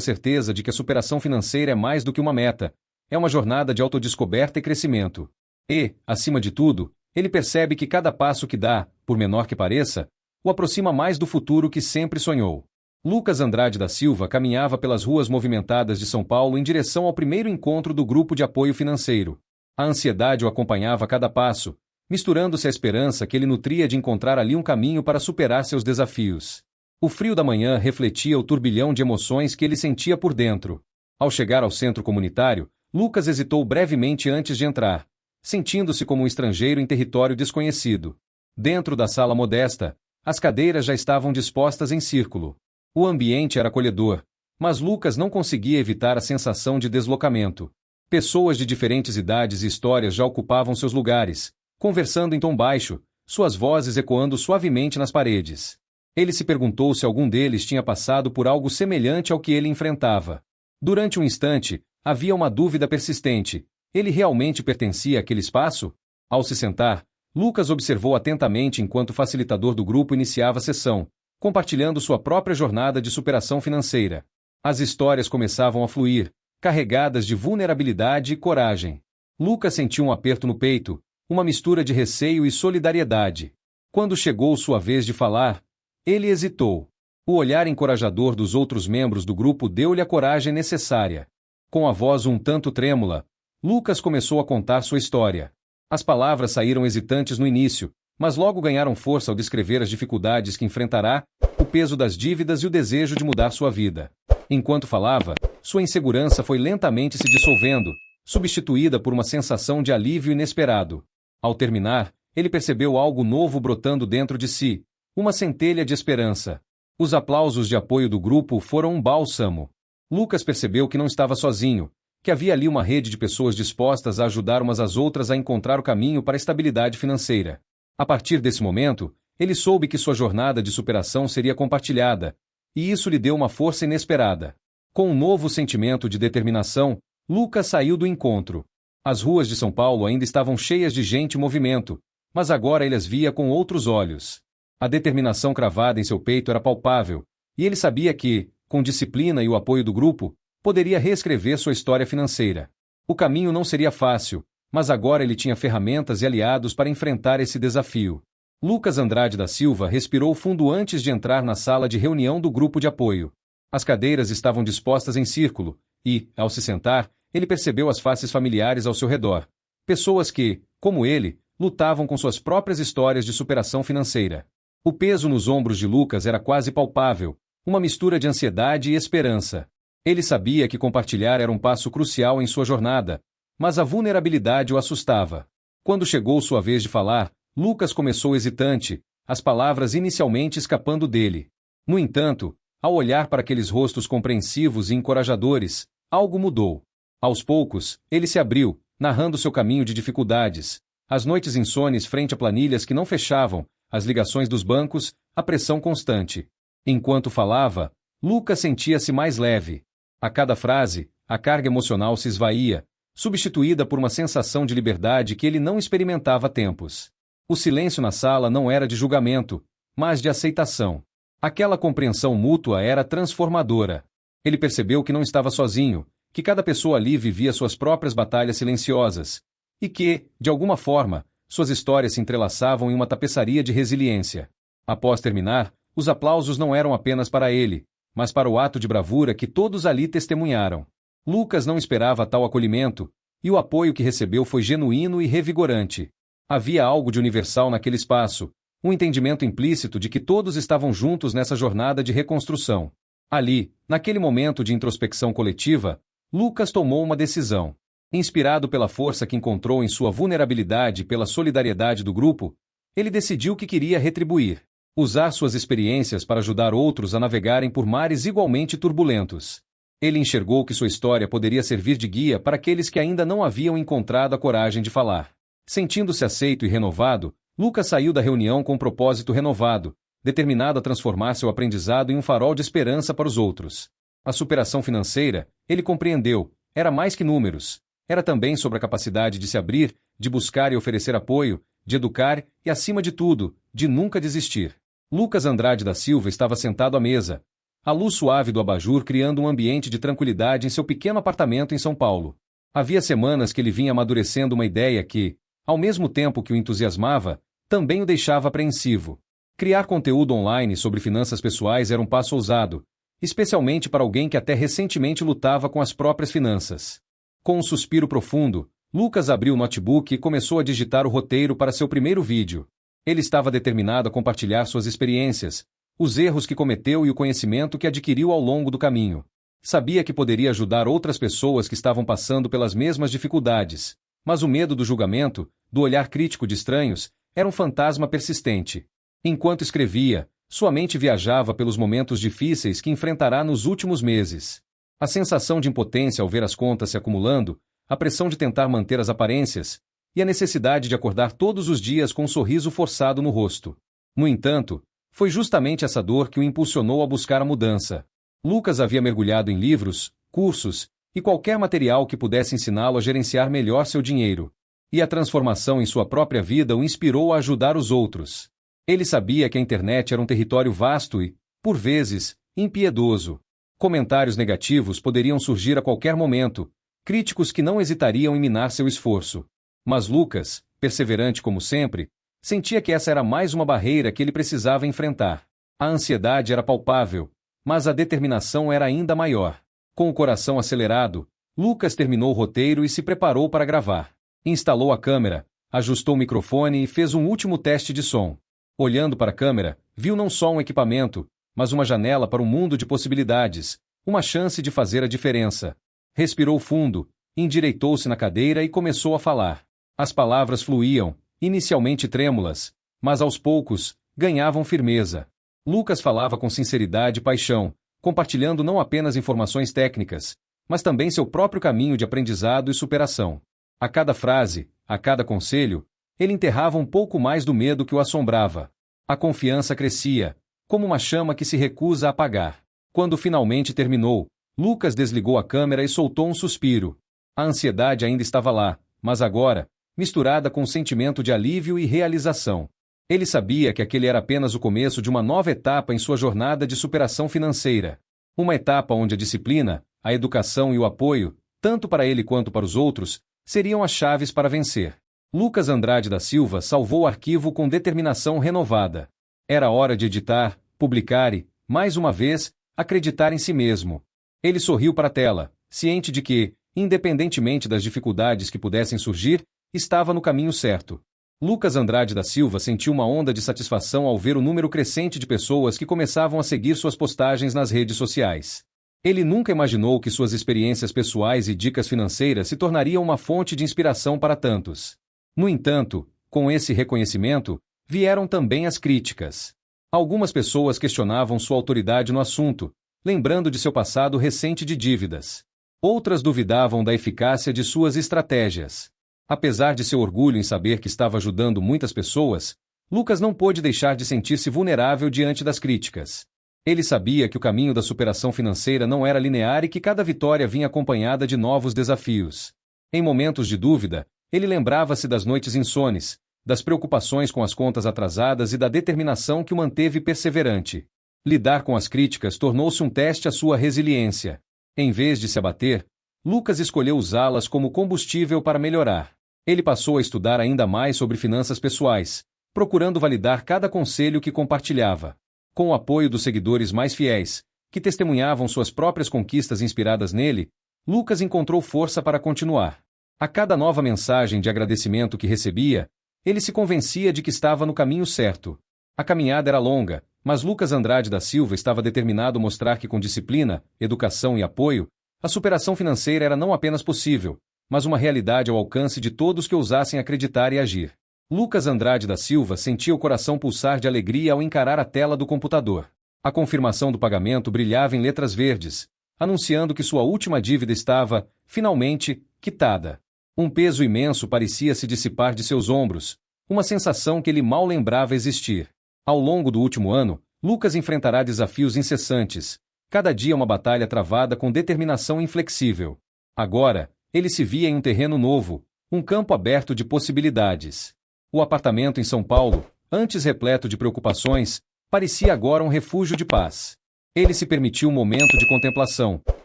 certeza de que a superação financeira é mais do que uma meta, é uma jornada de autodescoberta e crescimento. E, acima de tudo, ele percebe que cada passo que dá, por menor que pareça, o aproxima mais do futuro que sempre sonhou. Lucas Andrade da Silva caminhava pelas ruas movimentadas de São Paulo em direção ao primeiro encontro do grupo de apoio financeiro. A ansiedade o acompanhava a cada passo, misturando-se à esperança que ele nutria de encontrar ali um caminho para superar seus desafios. O frio da manhã refletia o turbilhão de emoções que ele sentia por dentro. Ao chegar ao centro comunitário, Lucas hesitou brevemente antes de entrar, sentindo-se como um estrangeiro em território desconhecido. Dentro da sala modesta, as cadeiras já estavam dispostas em círculo. O ambiente era acolhedor, mas Lucas não conseguia evitar a sensação de deslocamento. Pessoas de diferentes idades e histórias já ocupavam seus lugares, conversando em tom baixo, suas vozes ecoando suavemente nas paredes. Ele se perguntou se algum deles tinha passado por algo semelhante ao que ele enfrentava. Durante um instante, havia uma dúvida persistente. Ele realmente pertencia àquele espaço? Ao se sentar, Lucas observou atentamente enquanto o facilitador do grupo iniciava a sessão, compartilhando sua própria jornada de superação financeira. As histórias começavam a fluir, carregadas de vulnerabilidade e coragem. Lucas sentiu um aperto no peito, uma mistura de receio e solidariedade. Quando chegou sua vez de falar, ele hesitou. O olhar encorajador dos outros membros do grupo deu-lhe a coragem necessária. Com a voz um tanto trêmula, Lucas começou a contar sua história. As palavras saíram hesitantes no início, mas logo ganharam força ao descrever as dificuldades que enfrentará, o peso das dívidas e o desejo de mudar sua vida. Enquanto falava, sua insegurança foi lentamente se dissolvendo, substituída por uma sensação de alívio inesperado. Ao terminar, ele percebeu algo novo brotando dentro de si, uma centelha de esperança. Os aplausos de apoio do grupo foram um bálsamo. Lucas percebeu que não estava sozinho, que havia ali uma rede de pessoas dispostas a ajudar umas às outras a encontrar o caminho para a estabilidade financeira. A partir desse momento, ele soube que sua jornada de superação seria compartilhada, e isso lhe deu uma força inesperada. Com um novo sentimento de determinação, Lucas saiu do encontro. As ruas de São Paulo ainda estavam cheias de gente e movimento, mas agora ele as via com outros olhos. A determinação cravada em seu peito era palpável, e ele sabia que, com disciplina e o apoio do grupo, poderia reescrever sua história financeira. O caminho não seria fácil, mas agora ele tinha ferramentas e aliados para enfrentar esse desafio. Lucas Andrade da Silva respirou fundo antes de entrar na sala de reunião do grupo de apoio. As cadeiras estavam dispostas em círculo, e, ao se sentar, ele percebeu as faces familiares ao seu redor. Pessoas que, como ele, lutavam com suas próprias histórias de superação financeira. O peso nos ombros de Lucas era quase palpável, uma mistura de ansiedade e esperança. Ele sabia que compartilhar era um passo crucial em sua jornada, mas a vulnerabilidade o assustava. Quando chegou sua vez de falar, Lucas começou hesitante, as palavras inicialmente escapando dele. No entanto, ao olhar para aqueles rostos compreensivos e encorajadores, algo mudou. Aos poucos, ele se abriu, narrando seu caminho de dificuldades, as noites insones frente a planilhas que não fechavam, as ligações dos bancos, a pressão constante. Enquanto falava, Lucas sentia-se mais leve. A cada frase, a carga emocional se esvaía, substituída por uma sensação de liberdade que ele não experimentava há tempos. O silêncio na sala não era de julgamento, mas de aceitação. Aquela compreensão mútua era transformadora. Ele percebeu que não estava sozinho, que cada pessoa ali vivia suas próprias batalhas silenciosas, e que, de alguma forma, suas histórias se entrelaçavam em uma tapeçaria de resiliência. Após terminar, os aplausos não eram apenas para ele, mas para o ato de bravura que todos ali testemunharam. Lucas não esperava tal acolhimento, e o apoio que recebeu foi genuíno e revigorante. Havia algo de universal naquele espaço, um entendimento implícito de que todos estavam juntos nessa jornada de reconstrução. Ali, naquele momento de introspecção coletiva, Lucas tomou uma decisão. Inspirado pela força que encontrou em sua vulnerabilidade e pela solidariedade do grupo, ele decidiu que queria retribuir. Usar suas experiências para ajudar outros a navegarem por mares igualmente turbulentos. Ele enxergou que sua história poderia servir de guia para aqueles que ainda não haviam encontrado a coragem de falar. Sentindo-se aceito e renovado, Lucas saiu da reunião com um propósito renovado, determinado a transformar seu aprendizado em um farol de esperança para os outros. A superação financeira, ele compreendeu, era mais que números. Era também sobre a capacidade de se abrir, de buscar e oferecer apoio, de educar e, acima de tudo, de nunca desistir. Lucas Andrade da Silva estava sentado à mesa, a luz suave do abajur criando um ambiente de tranquilidade em seu pequeno apartamento em São Paulo. Havia semanas que ele vinha amadurecendo uma ideia que, ao mesmo tempo que o entusiasmava, também o deixava apreensivo. Criar conteúdo online sobre finanças pessoais era um passo ousado, especialmente para alguém que até recentemente lutava com as próprias finanças. Com um suspiro profundo, Lucas abriu o notebook e começou a digitar o roteiro para seu primeiro vídeo. Ele estava determinado a compartilhar suas experiências, os erros que cometeu e o conhecimento que adquiriu ao longo do caminho. Sabia que poderia ajudar outras pessoas que estavam passando pelas mesmas dificuldades, mas o medo do julgamento, do olhar crítico de estranhos, era um fantasma persistente. Enquanto escrevia, sua mente viajava pelos momentos difíceis que enfrentará nos últimos meses. A sensação de impotência ao ver as contas se acumulando, a pressão de tentar manter as aparências, e a necessidade de acordar todos os dias com um sorriso forçado no rosto. No entanto, foi justamente essa dor que o impulsionou a buscar a mudança. Lucas havia mergulhado em livros, cursos e qualquer material que pudesse ensiná-lo a gerenciar melhor seu dinheiro. E a transformação em sua própria vida o inspirou a ajudar os outros. Ele sabia que a internet era um território vasto e, por vezes, impiedoso. Comentários negativos poderiam surgir a qualquer momento, críticos que não hesitariam em minar seu esforço. Mas Lucas, perseverante como sempre, sentia que essa era mais uma barreira que ele precisava enfrentar. A ansiedade era palpável, mas a determinação era ainda maior. Com o coração acelerado, Lucas terminou o roteiro e se preparou para gravar. Instalou a câmera, ajustou o microfone e fez um último teste de som. Olhando para a câmera, viu não só um equipamento, mas uma janela para um mundo de possibilidades, uma chance de fazer a diferença. Respirou fundo, endireitou-se na cadeira e começou a falar. As palavras fluíam, inicialmente trêmulas, mas aos poucos, ganhavam firmeza. Lucas falava com sinceridade e paixão, compartilhando não apenas informações técnicas, mas também seu próprio caminho de aprendizado e superação. A cada frase, a cada conselho, ele enterrava um pouco mais do medo que o assombrava. A confiança crescia, como uma chama que se recusa a apagar. Quando finalmente terminou, Lucas desligou a câmera e soltou um suspiro. A ansiedade ainda estava lá, mas agora, misturada com um sentimento de alívio e realização. Ele sabia que aquele era apenas o começo de uma nova etapa em sua jornada de superação financeira. Uma etapa onde a disciplina, a educação e o apoio, tanto para ele quanto para os outros, seriam as chaves para vencer. Lucas Andrade da Silva salvou o arquivo com determinação renovada. Era hora de editar, publicar e, mais uma vez, acreditar em si mesmo. Ele sorriu para a tela, ciente de que, independentemente das dificuldades que pudessem surgir, estava no caminho certo. Lucas Andrade da Silva sentiu uma onda de satisfação ao ver o número crescente de pessoas que começavam a seguir suas postagens nas redes sociais. Ele nunca imaginou que suas experiências pessoais e dicas financeiras se tornariam uma fonte de inspiração para tantos. No entanto, com esse reconhecimento, vieram também as críticas. Algumas pessoas questionavam sua autoridade no assunto, lembrando de seu passado recente de dívidas. Outras duvidavam da eficácia de suas estratégias. Apesar de seu orgulho em saber que estava ajudando muitas pessoas, Lucas não pôde deixar de sentir-se vulnerável diante das críticas. Ele sabia que o caminho da superação financeira não era linear e que cada vitória vinha acompanhada de novos desafios. Em momentos de dúvida, ele lembrava-se das noites insones, das preocupações com as contas atrasadas e da determinação que o manteve perseverante. Lidar com as críticas tornou-se um teste à sua resiliência. Em vez de se abater, Lucas escolheu usá-las como combustível para melhorar. Ele passou a estudar ainda mais sobre finanças pessoais, procurando validar cada conselho que compartilhava. Com o apoio dos seguidores mais fiéis, que testemunhavam suas próprias conquistas inspiradas nele, Lucas encontrou força para continuar. A cada nova mensagem de agradecimento que recebia, ele se convencia de que estava no caminho certo. A caminhada era longa, mas Lucas Andrade da Silva estava determinado a mostrar que com disciplina, educação e apoio, a superação financeira era não apenas possível, mas uma realidade ao alcance de todos que ousassem acreditar e agir. Lucas Andrade da Silva sentia o coração pulsar de alegria ao encarar a tela do computador. A confirmação do pagamento brilhava em letras verdes, anunciando que sua última dívida estava, finalmente, quitada. Um peso imenso parecia se dissipar de seus ombros, uma sensação que ele mal lembrava existir. Ao longo do último ano, Lucas enfrentará desafios incessantes, cada dia uma batalha travada com determinação inflexível. Agora, ele se via em um terreno novo, um campo aberto de possibilidades. O apartamento em São Paulo, antes repleto de preocupações, parecia agora um refúgio de paz. Ele se permitiu um momento de contemplação,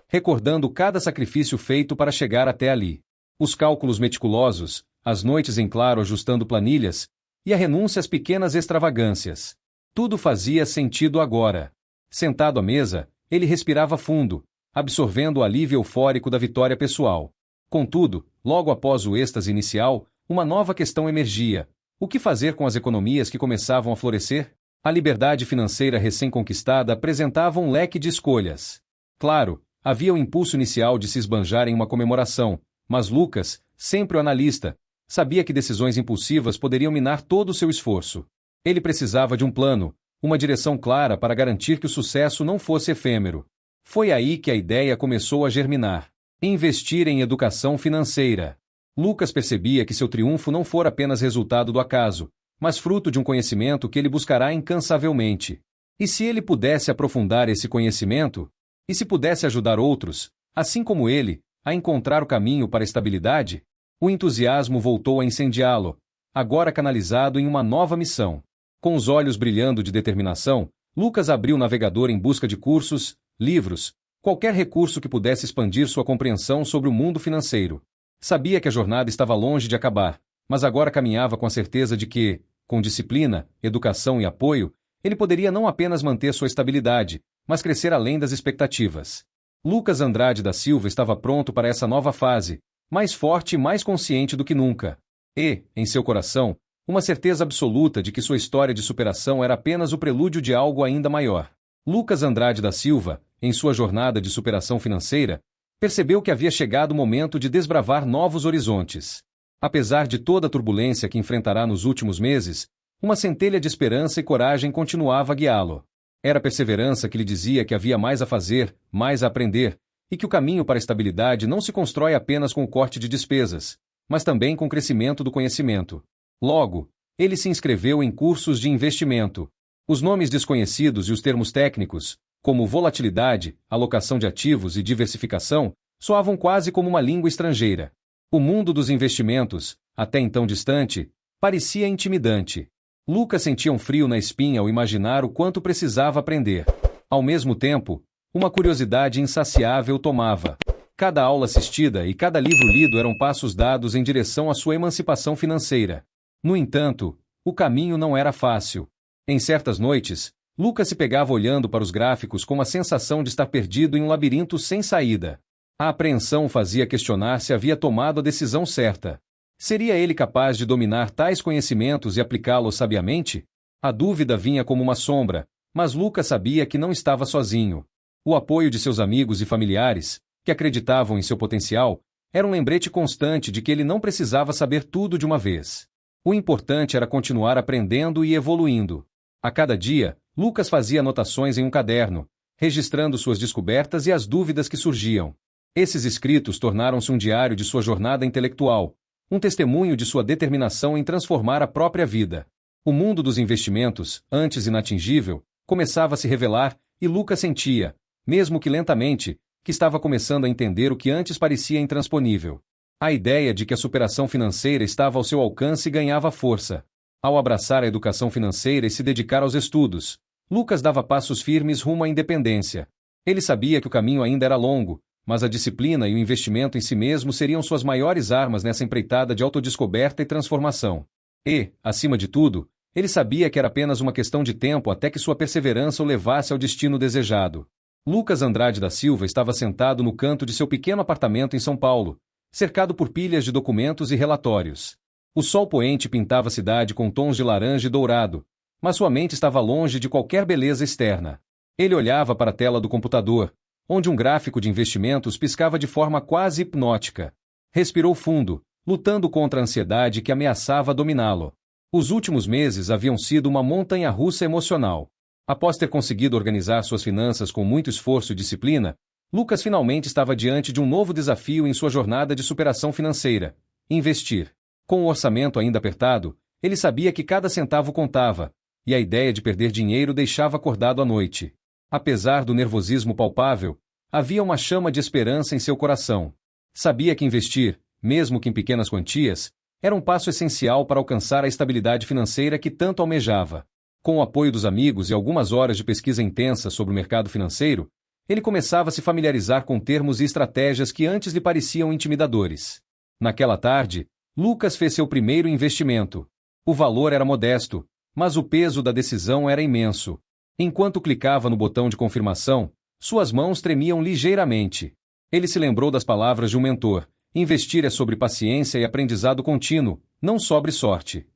recordando cada sacrifício feito para chegar até ali. Os cálculos meticulosos, as noites em claro ajustando planilhas, e a renúncia às pequenas extravagâncias. Tudo fazia sentido agora. Sentado à mesa, ele respirava fundo, absorvendo o alívio eufórico da vitória pessoal. Contudo, logo após o êxtase inicial, uma nova questão emergia. O que fazer com as economias que começavam a florescer? A liberdade financeira recém-conquistada apresentava um leque de escolhas. Claro, havia o impulso inicial de se esbanjar em uma comemoração, mas Lucas, sempre o analista, sabia que decisões impulsivas poderiam minar todo o seu esforço. Ele precisava de um plano, uma direção clara para garantir que o sucesso não fosse efêmero. Foi aí que a ideia começou a germinar. Investir em educação financeira. Lucas percebia que seu triunfo não fora apenas resultado do acaso, mas fruto de um conhecimento que ele buscará incansavelmente. E se ele pudesse aprofundar esse conhecimento? E se pudesse ajudar outros, assim como ele, a encontrar o caminho para a estabilidade? O entusiasmo voltou a incendiá-lo, agora canalizado em uma nova missão. Com os olhos brilhando de determinação, Lucas abriu o navegador em busca de cursos, livros, qualquer recurso que pudesse expandir sua compreensão sobre o mundo financeiro. Sabia que a jornada estava longe de acabar, mas agora caminhava com a certeza de que, com disciplina, educação e apoio, ele poderia não apenas manter sua estabilidade, mas crescer além das expectativas. Lucas Andrade da Silva estava pronto para essa nova fase, mais forte e mais consciente do que nunca. E, em seu coração, uma certeza absoluta de que sua história de superação era apenas o prelúdio de algo ainda maior. Lucas Andrade da Silva, em sua jornada de superação financeira, percebeu que havia chegado o momento de desbravar novos horizontes. Apesar de toda a turbulência que enfrentará nos últimos meses, uma centelha de esperança e coragem continuava a guiá-lo. Era a perseverança que lhe dizia que havia mais a fazer, mais a aprender, e que o caminho para a estabilidade não se constrói apenas com o corte de despesas, mas também com o crescimento do conhecimento. Logo, ele se inscreveu em cursos de investimento. Os nomes desconhecidos e os termos técnicos, como volatilidade, alocação de ativos e diversificação, soavam quase como uma língua estrangeira. O mundo dos investimentos, até então distante, parecia intimidante. Lucas sentia um frio na espinha ao imaginar o quanto precisava aprender. Ao mesmo tempo, uma curiosidade insaciável tomava. Cada aula assistida e cada livro lido eram passos dados em direção à sua emancipação financeira. No entanto, o caminho não era fácil. Em certas noites, Lucas se pegava olhando para os gráficos com a sensação de estar perdido em um labirinto sem saída. A apreensão o fazia questionar se havia tomado a decisão certa. Seria ele capaz de dominar tais conhecimentos e aplicá-los sabiamente? A dúvida vinha como uma sombra, mas Lucas sabia que não estava sozinho. O apoio de seus amigos e familiares, que acreditavam em seu potencial, era um lembrete constante de que ele não precisava saber tudo de uma vez. O importante era continuar aprendendo e evoluindo. A cada dia, Lucas fazia anotações em um caderno, registrando suas descobertas e as dúvidas que surgiam. Esses escritos tornaram-se um diário de sua jornada intelectual, um testemunho de sua determinação em transformar a própria vida. O mundo dos investimentos, antes inatingível, começava a se revelar e Lucas sentia, mesmo que lentamente, que estava começando a entender o que antes parecia intransponível. A ideia de que a superação financeira estava ao seu alcance ganhava força. Ao abraçar a educação financeira e se dedicar aos estudos, Lucas dava passos firmes rumo à independência. Ele sabia que o caminho ainda era longo, mas a disciplina e o investimento em si mesmo seriam suas maiores armas nessa empreitada de autodescoberta e transformação. E, acima de tudo, ele sabia que era apenas uma questão de tempo até que sua perseverança o levasse ao destino desejado. Lucas Andrade da Silva estava sentado no canto de seu pequeno apartamento em São Paulo, cercado por pilhas de documentos e relatórios. O sol poente pintava a cidade com tons de laranja e dourado, mas sua mente estava longe de qualquer beleza externa. Ele olhava para a tela do computador, onde um gráfico de investimentos piscava de forma quase hipnótica. Respirou fundo, lutando contra a ansiedade que ameaçava dominá-lo. Os últimos meses haviam sido uma montanha-russa emocional. Após ter conseguido organizar suas finanças com muito esforço e disciplina, Lucas finalmente estava diante de um novo desafio em sua jornada de superação financeira: investir. Com o orçamento ainda apertado, ele sabia que cada centavo contava, e a ideia de perder dinheiro deixava acordado à noite. Apesar do nervosismo palpável, havia uma chama de esperança em seu coração. Sabia que investir, mesmo que em pequenas quantias, era um passo essencial para alcançar a estabilidade financeira que tanto almejava. Com o apoio dos amigos e algumas horas de pesquisa intensa sobre o mercado financeiro, ele começava a se familiarizar com termos e estratégias que antes lhe pareciam intimidadores. Naquela tarde, Lucas fez seu primeiro investimento. O valor era modesto, mas o peso da decisão era imenso. Enquanto clicava no botão de confirmação, suas mãos tremiam ligeiramente. Ele se lembrou das palavras de um mentor: investir é sobre paciência e aprendizado contínuo, não sobre sorte.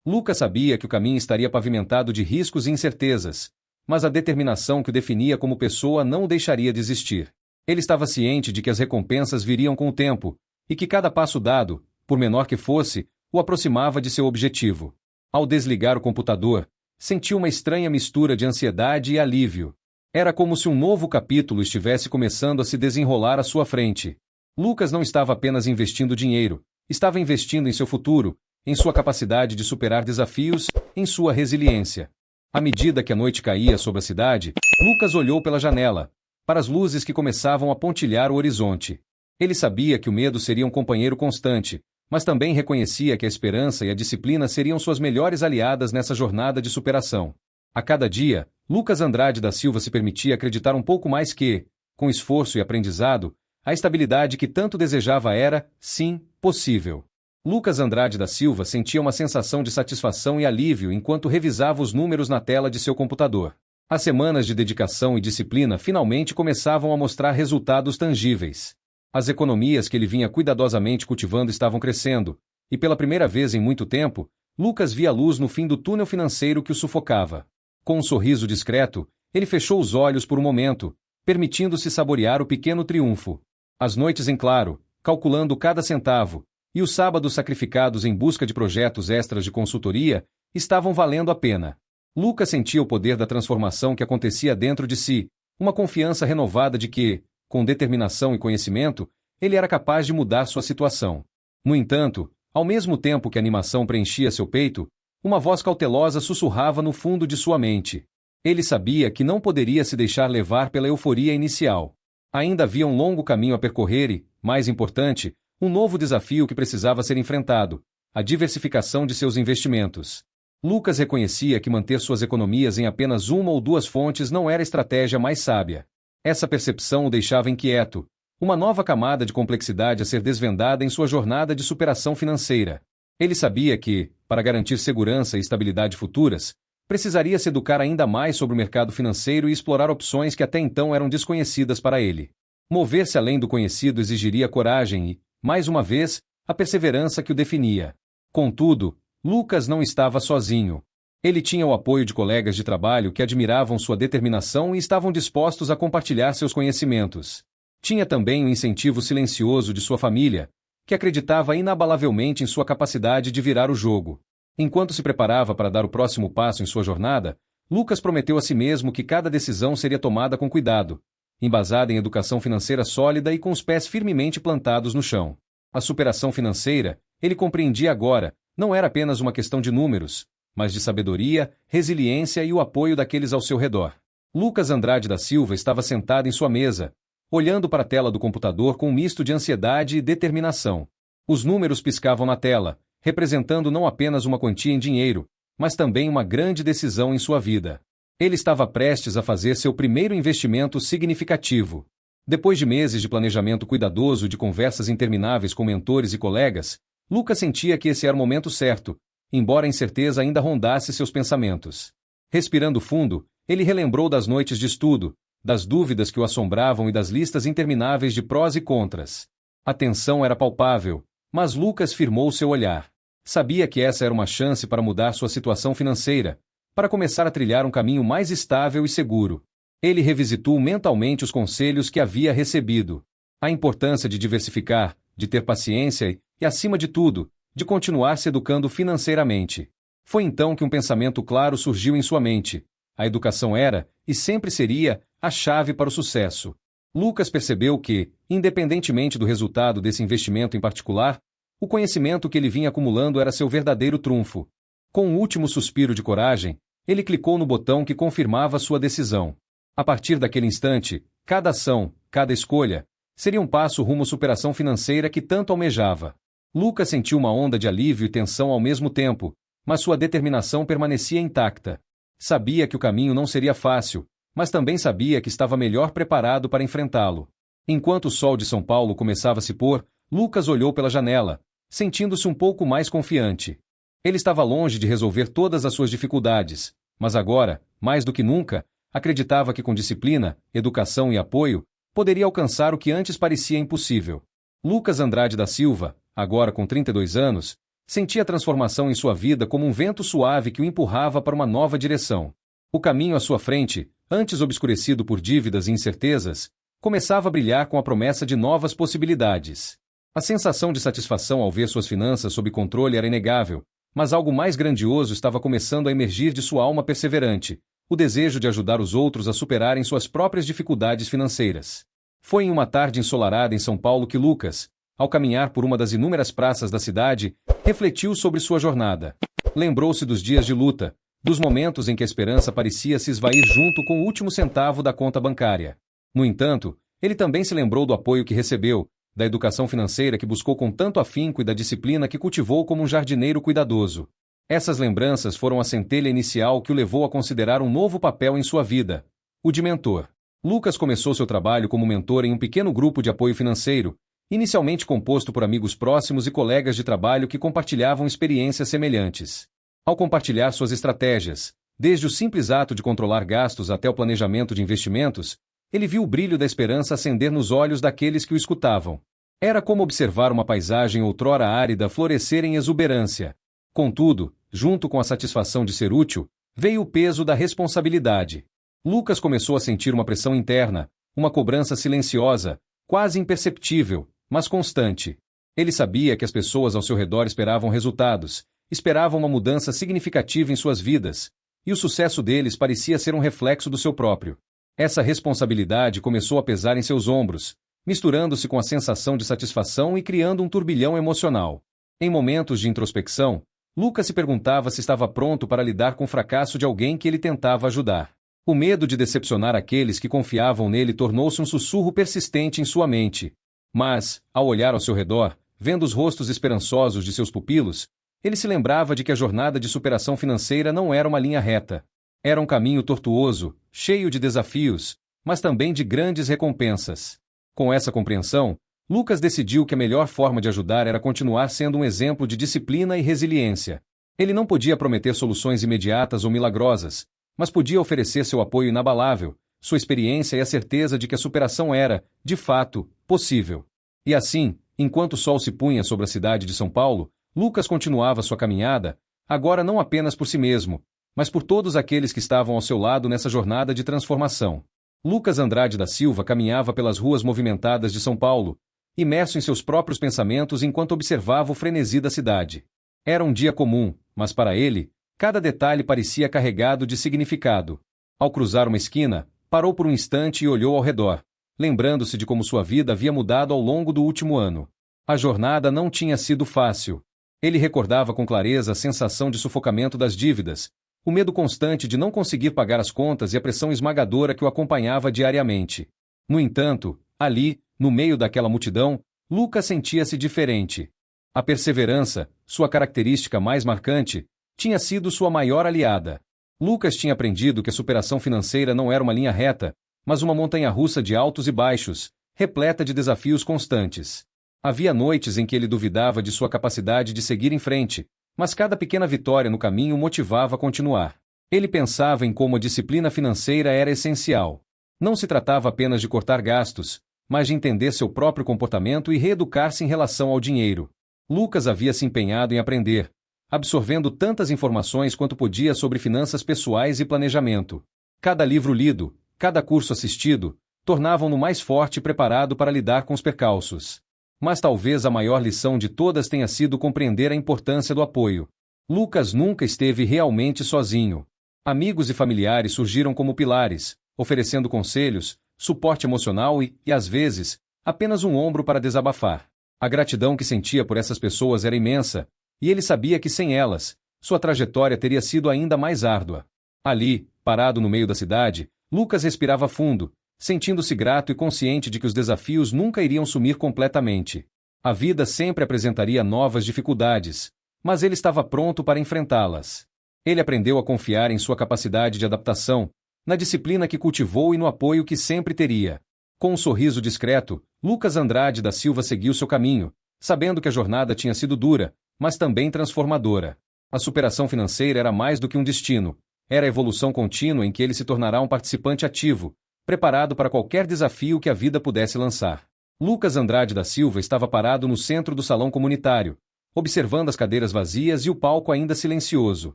Lucas sabia que o caminho estaria pavimentado de riscos e incertezas, mas a determinação que o definia como pessoa não o deixaria desistir. Ele estava ciente de que as recompensas viriam com o tempo, e que cada passo dado, por menor que fosse, o aproximava de seu objetivo. Ao desligar o computador, sentiu uma estranha mistura de ansiedade e alívio. Era como se um novo capítulo estivesse começando a se desenrolar à sua frente. Lucas não estava apenas investindo dinheiro, estava investindo em seu futuro, em sua capacidade de superar desafios, em sua resiliência. À medida que a noite caía sobre a cidade, Lucas olhou pela janela, para as luzes que começavam a pontilhar o horizonte. Ele sabia que o medo seria um companheiro constante, mas também reconhecia que a esperança e a disciplina seriam suas melhores aliadas nessa jornada de superação. A cada dia, Lucas Andrade da Silva se permitia acreditar um pouco mais que, com esforço e aprendizado, a estabilidade que tanto desejava era, sim, possível. Lucas Andrade da Silva sentia uma sensação de satisfação e alívio enquanto revisava os números na tela de seu computador. As semanas de dedicação e disciplina finalmente começavam a mostrar resultados tangíveis. As economias que ele vinha cuidadosamente cultivando estavam crescendo, e pela primeira vez em muito tempo, Lucas via a luz no fim do túnel financeiro que o sufocava. Com um sorriso discreto, ele fechou os olhos por um momento, permitindo-se saborear o pequeno triunfo. As noites em claro, calculando cada centavo, e os sábados sacrificados em busca de projetos extras de consultoria, estavam valendo a pena. Lucas sentia o poder da transformação que acontecia dentro de si, uma confiança renovada de que, com determinação e conhecimento, ele era capaz de mudar sua situação. No entanto, ao mesmo tempo que a animação preenchia seu peito, uma voz cautelosa sussurrava no fundo de sua mente. Ele sabia que não poderia se deixar levar pela euforia inicial. Ainda havia um longo caminho a percorrer e, mais importante, um novo desafio que precisava ser enfrentado: a diversificação de seus investimentos. Lucas reconhecia que manter suas economias em apenas uma ou duas fontes não era a estratégia mais sábia. Essa percepção o deixava inquieto, uma nova camada de complexidade a ser desvendada em sua jornada de superação financeira. Ele sabia que, para garantir segurança e estabilidade futuras, precisaria se educar ainda mais sobre o mercado financeiro e explorar opções que até então eram desconhecidas para ele. Mover-se além do conhecido exigiria coragem e, mais uma vez, a perseverança que o definia. Contudo, Lucas não estava sozinho. Ele tinha o apoio de colegas de trabalho que admiravam sua determinação e estavam dispostos a compartilhar seus conhecimentos. Tinha também o incentivo silencioso de sua família, que acreditava inabalavelmente em sua capacidade de virar o jogo. Enquanto se preparava para dar o próximo passo em sua jornada, Lucas prometeu a si mesmo que cada decisão seria tomada com cuidado, embasada em educação financeira sólida e com os pés firmemente plantados no chão. A superação financeira, ele compreendia agora, não era apenas uma questão de números, mas de sabedoria, resiliência e o apoio daqueles ao seu redor. Lucas Andrade da Silva estava sentado em sua mesa, olhando para a tela do computador com um misto de ansiedade e determinação. Os números piscavam na tela, representando não apenas uma quantia em dinheiro, mas também uma grande decisão em sua vida. Ele estava prestes a fazer seu primeiro investimento significativo. Depois de meses de planejamento cuidadoso e de conversas intermináveis com mentores e colegas, Lucas sentia que esse era o momento certo, embora a incerteza ainda rondasse seus pensamentos. Respirando fundo, ele relembrou das noites de estudo, das dúvidas que o assombravam e das listas intermináveis de prós e contras. A tensão era palpável, mas Lucas firmou seu olhar. Sabia que essa era uma chance para mudar sua situação financeira, para começar a trilhar um caminho mais estável e seguro. Ele revisitou mentalmente os conselhos que havia recebido. A importância de diversificar, de ter paciência e, acima de tudo, de continuar se educando financeiramente. Foi então que um pensamento claro surgiu em sua mente. A educação era, e sempre seria, a chave para o sucesso. Lucas percebeu que, independentemente do resultado desse investimento em particular, o conhecimento que ele vinha acumulando era seu verdadeiro trunfo. Com um último suspiro de coragem, ele clicou no botão que confirmava sua decisão. A partir daquele instante, cada ação, cada escolha, Seria um passo rumo à superação financeira que tanto almejava. Lucas sentiu uma onda de alívio e tensão ao mesmo tempo, mas sua determinação permanecia intacta. Sabia que o caminho não seria fácil, mas também sabia que estava melhor preparado para enfrentá-lo. Enquanto o sol de São Paulo começava a se pôr, Lucas olhou pela janela, sentindo-se um pouco mais confiante. Ele estava longe de resolver todas as suas dificuldades, mas agora, mais do que nunca, acreditava que com disciplina, educação e apoio, poderia alcançar o que antes parecia impossível. Lucas Andrade da Silva, agora com 32 anos, sentia a transformação em sua vida como um vento suave que o empurrava para uma nova direção. O caminho à sua frente, antes obscurecido por dívidas e incertezas, começava a brilhar com a promessa de novas possibilidades. A sensação de satisfação ao ver suas finanças sob controle era inegável, mas algo mais grandioso estava começando a emergir de sua alma perseverante, o desejo de ajudar os outros a superarem suas próprias dificuldades financeiras. Foi em uma tarde ensolarada em São Paulo que Lucas, ao caminhar por uma das inúmeras praças da cidade, refletiu sobre sua jornada. Lembrou-se dos dias de luta, dos momentos em que a esperança parecia se esvair junto com o último centavo da conta bancária. No entanto, ele também se lembrou do apoio que recebeu, da educação financeira que buscou com tanto afinco e da disciplina que cultivou como um jardineiro cuidadoso. Essas lembranças foram a centelha inicial que o levou a considerar um novo papel em sua vida: o de mentor. Lucas começou seu trabalho como mentor em um pequeno grupo de apoio financeiro, inicialmente composto por amigos próximos e colegas de trabalho que compartilhavam experiências semelhantes. Ao compartilhar suas estratégias, desde o simples ato de controlar gastos até o planejamento de investimentos, ele viu o brilho da esperança acender nos olhos daqueles que o escutavam. Era como observar uma paisagem outrora árida florescer em exuberância. Contudo, junto com a satisfação de ser útil, veio o peso da responsabilidade. Lucas começou a sentir uma pressão interna, uma cobrança silenciosa, quase imperceptível, mas constante. Ele sabia que as pessoas ao seu redor esperavam resultados, esperavam uma mudança significativa em suas vidas, e o sucesso deles parecia ser um reflexo do seu próprio. Essa responsabilidade começou a pesar em seus ombros, misturando-se com a sensação de satisfação e criando um turbilhão emocional. Em momentos de introspecção, Lucas se perguntava se estava pronto para lidar com o fracasso de alguém que ele tentava ajudar. O medo de decepcionar aqueles que confiavam nele tornou-se um sussurro persistente em sua mente. Mas, ao olhar ao seu redor, vendo os rostos esperançosos de seus pupilos, ele se lembrava de que a jornada de superação financeira não era uma linha reta. Era um caminho tortuoso, cheio de desafios, mas também de grandes recompensas. Com essa compreensão, Lucas decidiu que a melhor forma de ajudar era continuar sendo um exemplo de disciplina e resiliência. Ele não podia prometer soluções imediatas ou milagrosas, mas podia oferecer seu apoio inabalável, sua experiência e a certeza de que a superação era, de fato, possível. E assim, enquanto o sol se punha sobre a cidade de São Paulo, Lucas continuava sua caminhada, agora não apenas por si mesmo, mas por todos aqueles que estavam ao seu lado nessa jornada de transformação. Lucas Andrade da Silva caminhava pelas ruas movimentadas de São Paulo, imerso em seus próprios pensamentos enquanto observava o frenesi da cidade. Era um dia comum, mas para ele, cada detalhe parecia carregado de significado. Ao cruzar uma esquina, parou por um instante e olhou ao redor, lembrando-se de como sua vida havia mudado ao longo do último ano. A jornada não tinha sido fácil. Ele recordava com clareza a sensação de sufocamento das dívidas, o medo constante de não conseguir pagar as contas e a pressão esmagadora que o acompanhava diariamente. No entanto, ali, no meio daquela multidão, Lucas sentia-se diferente. A perseverança, sua característica mais marcante, tinha sido sua maior aliada. Lucas tinha aprendido que a superação financeira não era uma linha reta, mas uma montanha-russa de altos e baixos, repleta de desafios constantes. Havia noites em que ele duvidava de sua capacidade de seguir em frente, mas cada pequena vitória no caminho o motivava a continuar. Ele pensava em como a disciplina financeira era essencial. Não se tratava apenas de cortar gastos, mas de entender seu próprio comportamento e reeducar-se em relação ao dinheiro. Lucas havia se empenhado em aprender, absorvendo tantas informações quanto podia sobre finanças pessoais e planejamento. Cada livro lido, cada curso assistido, tornavam-no mais forte e preparado para lidar com os percalços. Mas talvez a maior lição de todas tenha sido compreender a importância do apoio. Lucas nunca esteve realmente sozinho. Amigos e familiares surgiram como pilares, oferecendo conselhos, suporte emocional e, às vezes, apenas um ombro para desabafar. A gratidão que sentia por essas pessoas era imensa, e ele sabia que sem elas, sua trajetória teria sido ainda mais árdua. Ali, parado no meio da cidade, Lucas respirava fundo, sentindo-se grato e consciente de que os desafios nunca iriam sumir completamente. A vida sempre apresentaria novas dificuldades, mas ele estava pronto para enfrentá-las. Ele aprendeu a confiar em sua capacidade de adaptação, na disciplina que cultivou e no apoio que sempre teria. Com um sorriso discreto, Lucas Andrade da Silva seguiu seu caminho, sabendo que a jornada tinha sido dura, mas também transformadora. A superação financeira era mais do que um destino, era a evolução contínua em que ele se tornará um participante ativo, preparado para qualquer desafio que a vida pudesse lançar. Lucas Andrade da Silva estava parado no centro do salão comunitário, observando as cadeiras vazias e o palco ainda silencioso.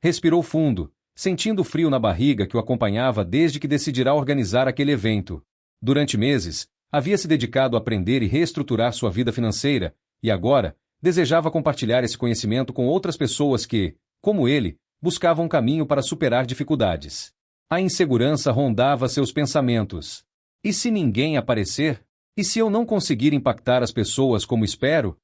Respirou fundo, sentindo o frio na barriga que o acompanhava desde que decidirá organizar aquele evento. Durante meses, havia se dedicado a aprender e reestruturar sua vida financeira, e agora, desejava compartilhar esse conhecimento com outras pessoas que, como ele, buscavam um caminho para superar dificuldades. A insegurança rondava seus pensamentos. E se ninguém aparecer? E se eu não conseguir impactar as pessoas como espero?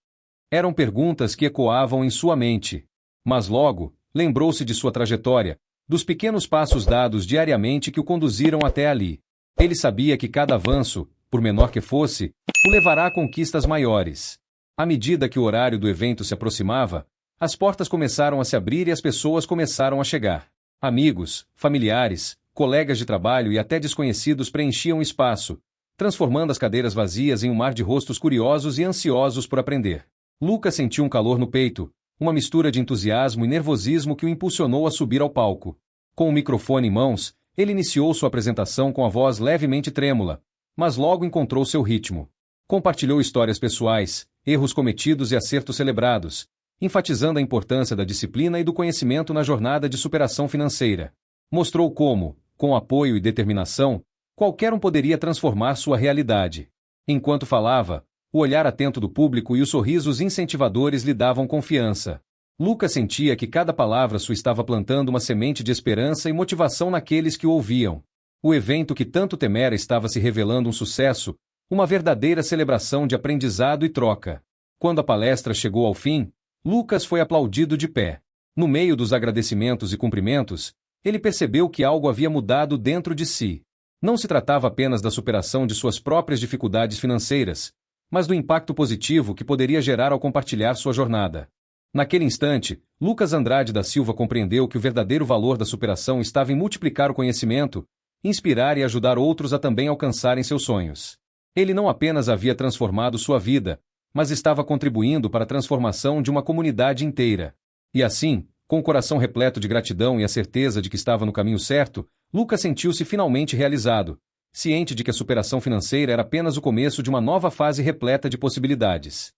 Eram perguntas que ecoavam em sua mente. Mas logo, lembrou-se de sua trajetória, dos pequenos passos dados diariamente que o conduziram até ali. Ele sabia que cada avanço, por menor que fosse, o levará a conquistas maiores. À medida que o horário do evento se aproximava, as portas começaram a se abrir e as pessoas começaram a chegar. Amigos, familiares, colegas de trabalho e até desconhecidos preenchiam o espaço, transformando as cadeiras vazias em um mar de rostos curiosos e ansiosos por aprender. Lucas sentiu um calor no peito, uma mistura de entusiasmo e nervosismo que o impulsionou a subir ao palco. Com o microfone em mãos, ele iniciou sua apresentação com a voz levemente trêmula, mas logo encontrou seu ritmo. Compartilhou histórias pessoais, erros cometidos e acertos celebrados, enfatizando a importância da disciplina e do conhecimento na jornada de superação financeira. Mostrou como, com apoio e determinação, qualquer um poderia transformar sua realidade. Enquanto falava, o olhar atento do público e os sorrisos incentivadores lhe davam confiança. Lucas sentia que cada palavra sua estava plantando uma semente de esperança e motivação naqueles que o ouviam. O evento que tanto temera estava se revelando um sucesso, uma verdadeira celebração de aprendizado e troca. Quando a palestra chegou ao fim, Lucas foi aplaudido de pé. No meio dos agradecimentos e cumprimentos, ele percebeu que algo havia mudado dentro de si. Não se tratava apenas da superação de suas próprias dificuldades financeiras, mas do impacto positivo que poderia gerar ao compartilhar sua jornada. Naquele instante, Lucas Andrade da Silva compreendeu que o verdadeiro valor da superação estava em multiplicar o conhecimento, inspirar e ajudar outros a também alcançarem seus sonhos. Ele não apenas havia transformado sua vida, mas estava contribuindo para a transformação de uma comunidade inteira. E assim, com o coração repleto de gratidão e a certeza de que estava no caminho certo, Lucas sentiu-se finalmente realizado, ciente de que a superação financeira era apenas o começo de uma nova fase repleta de possibilidades.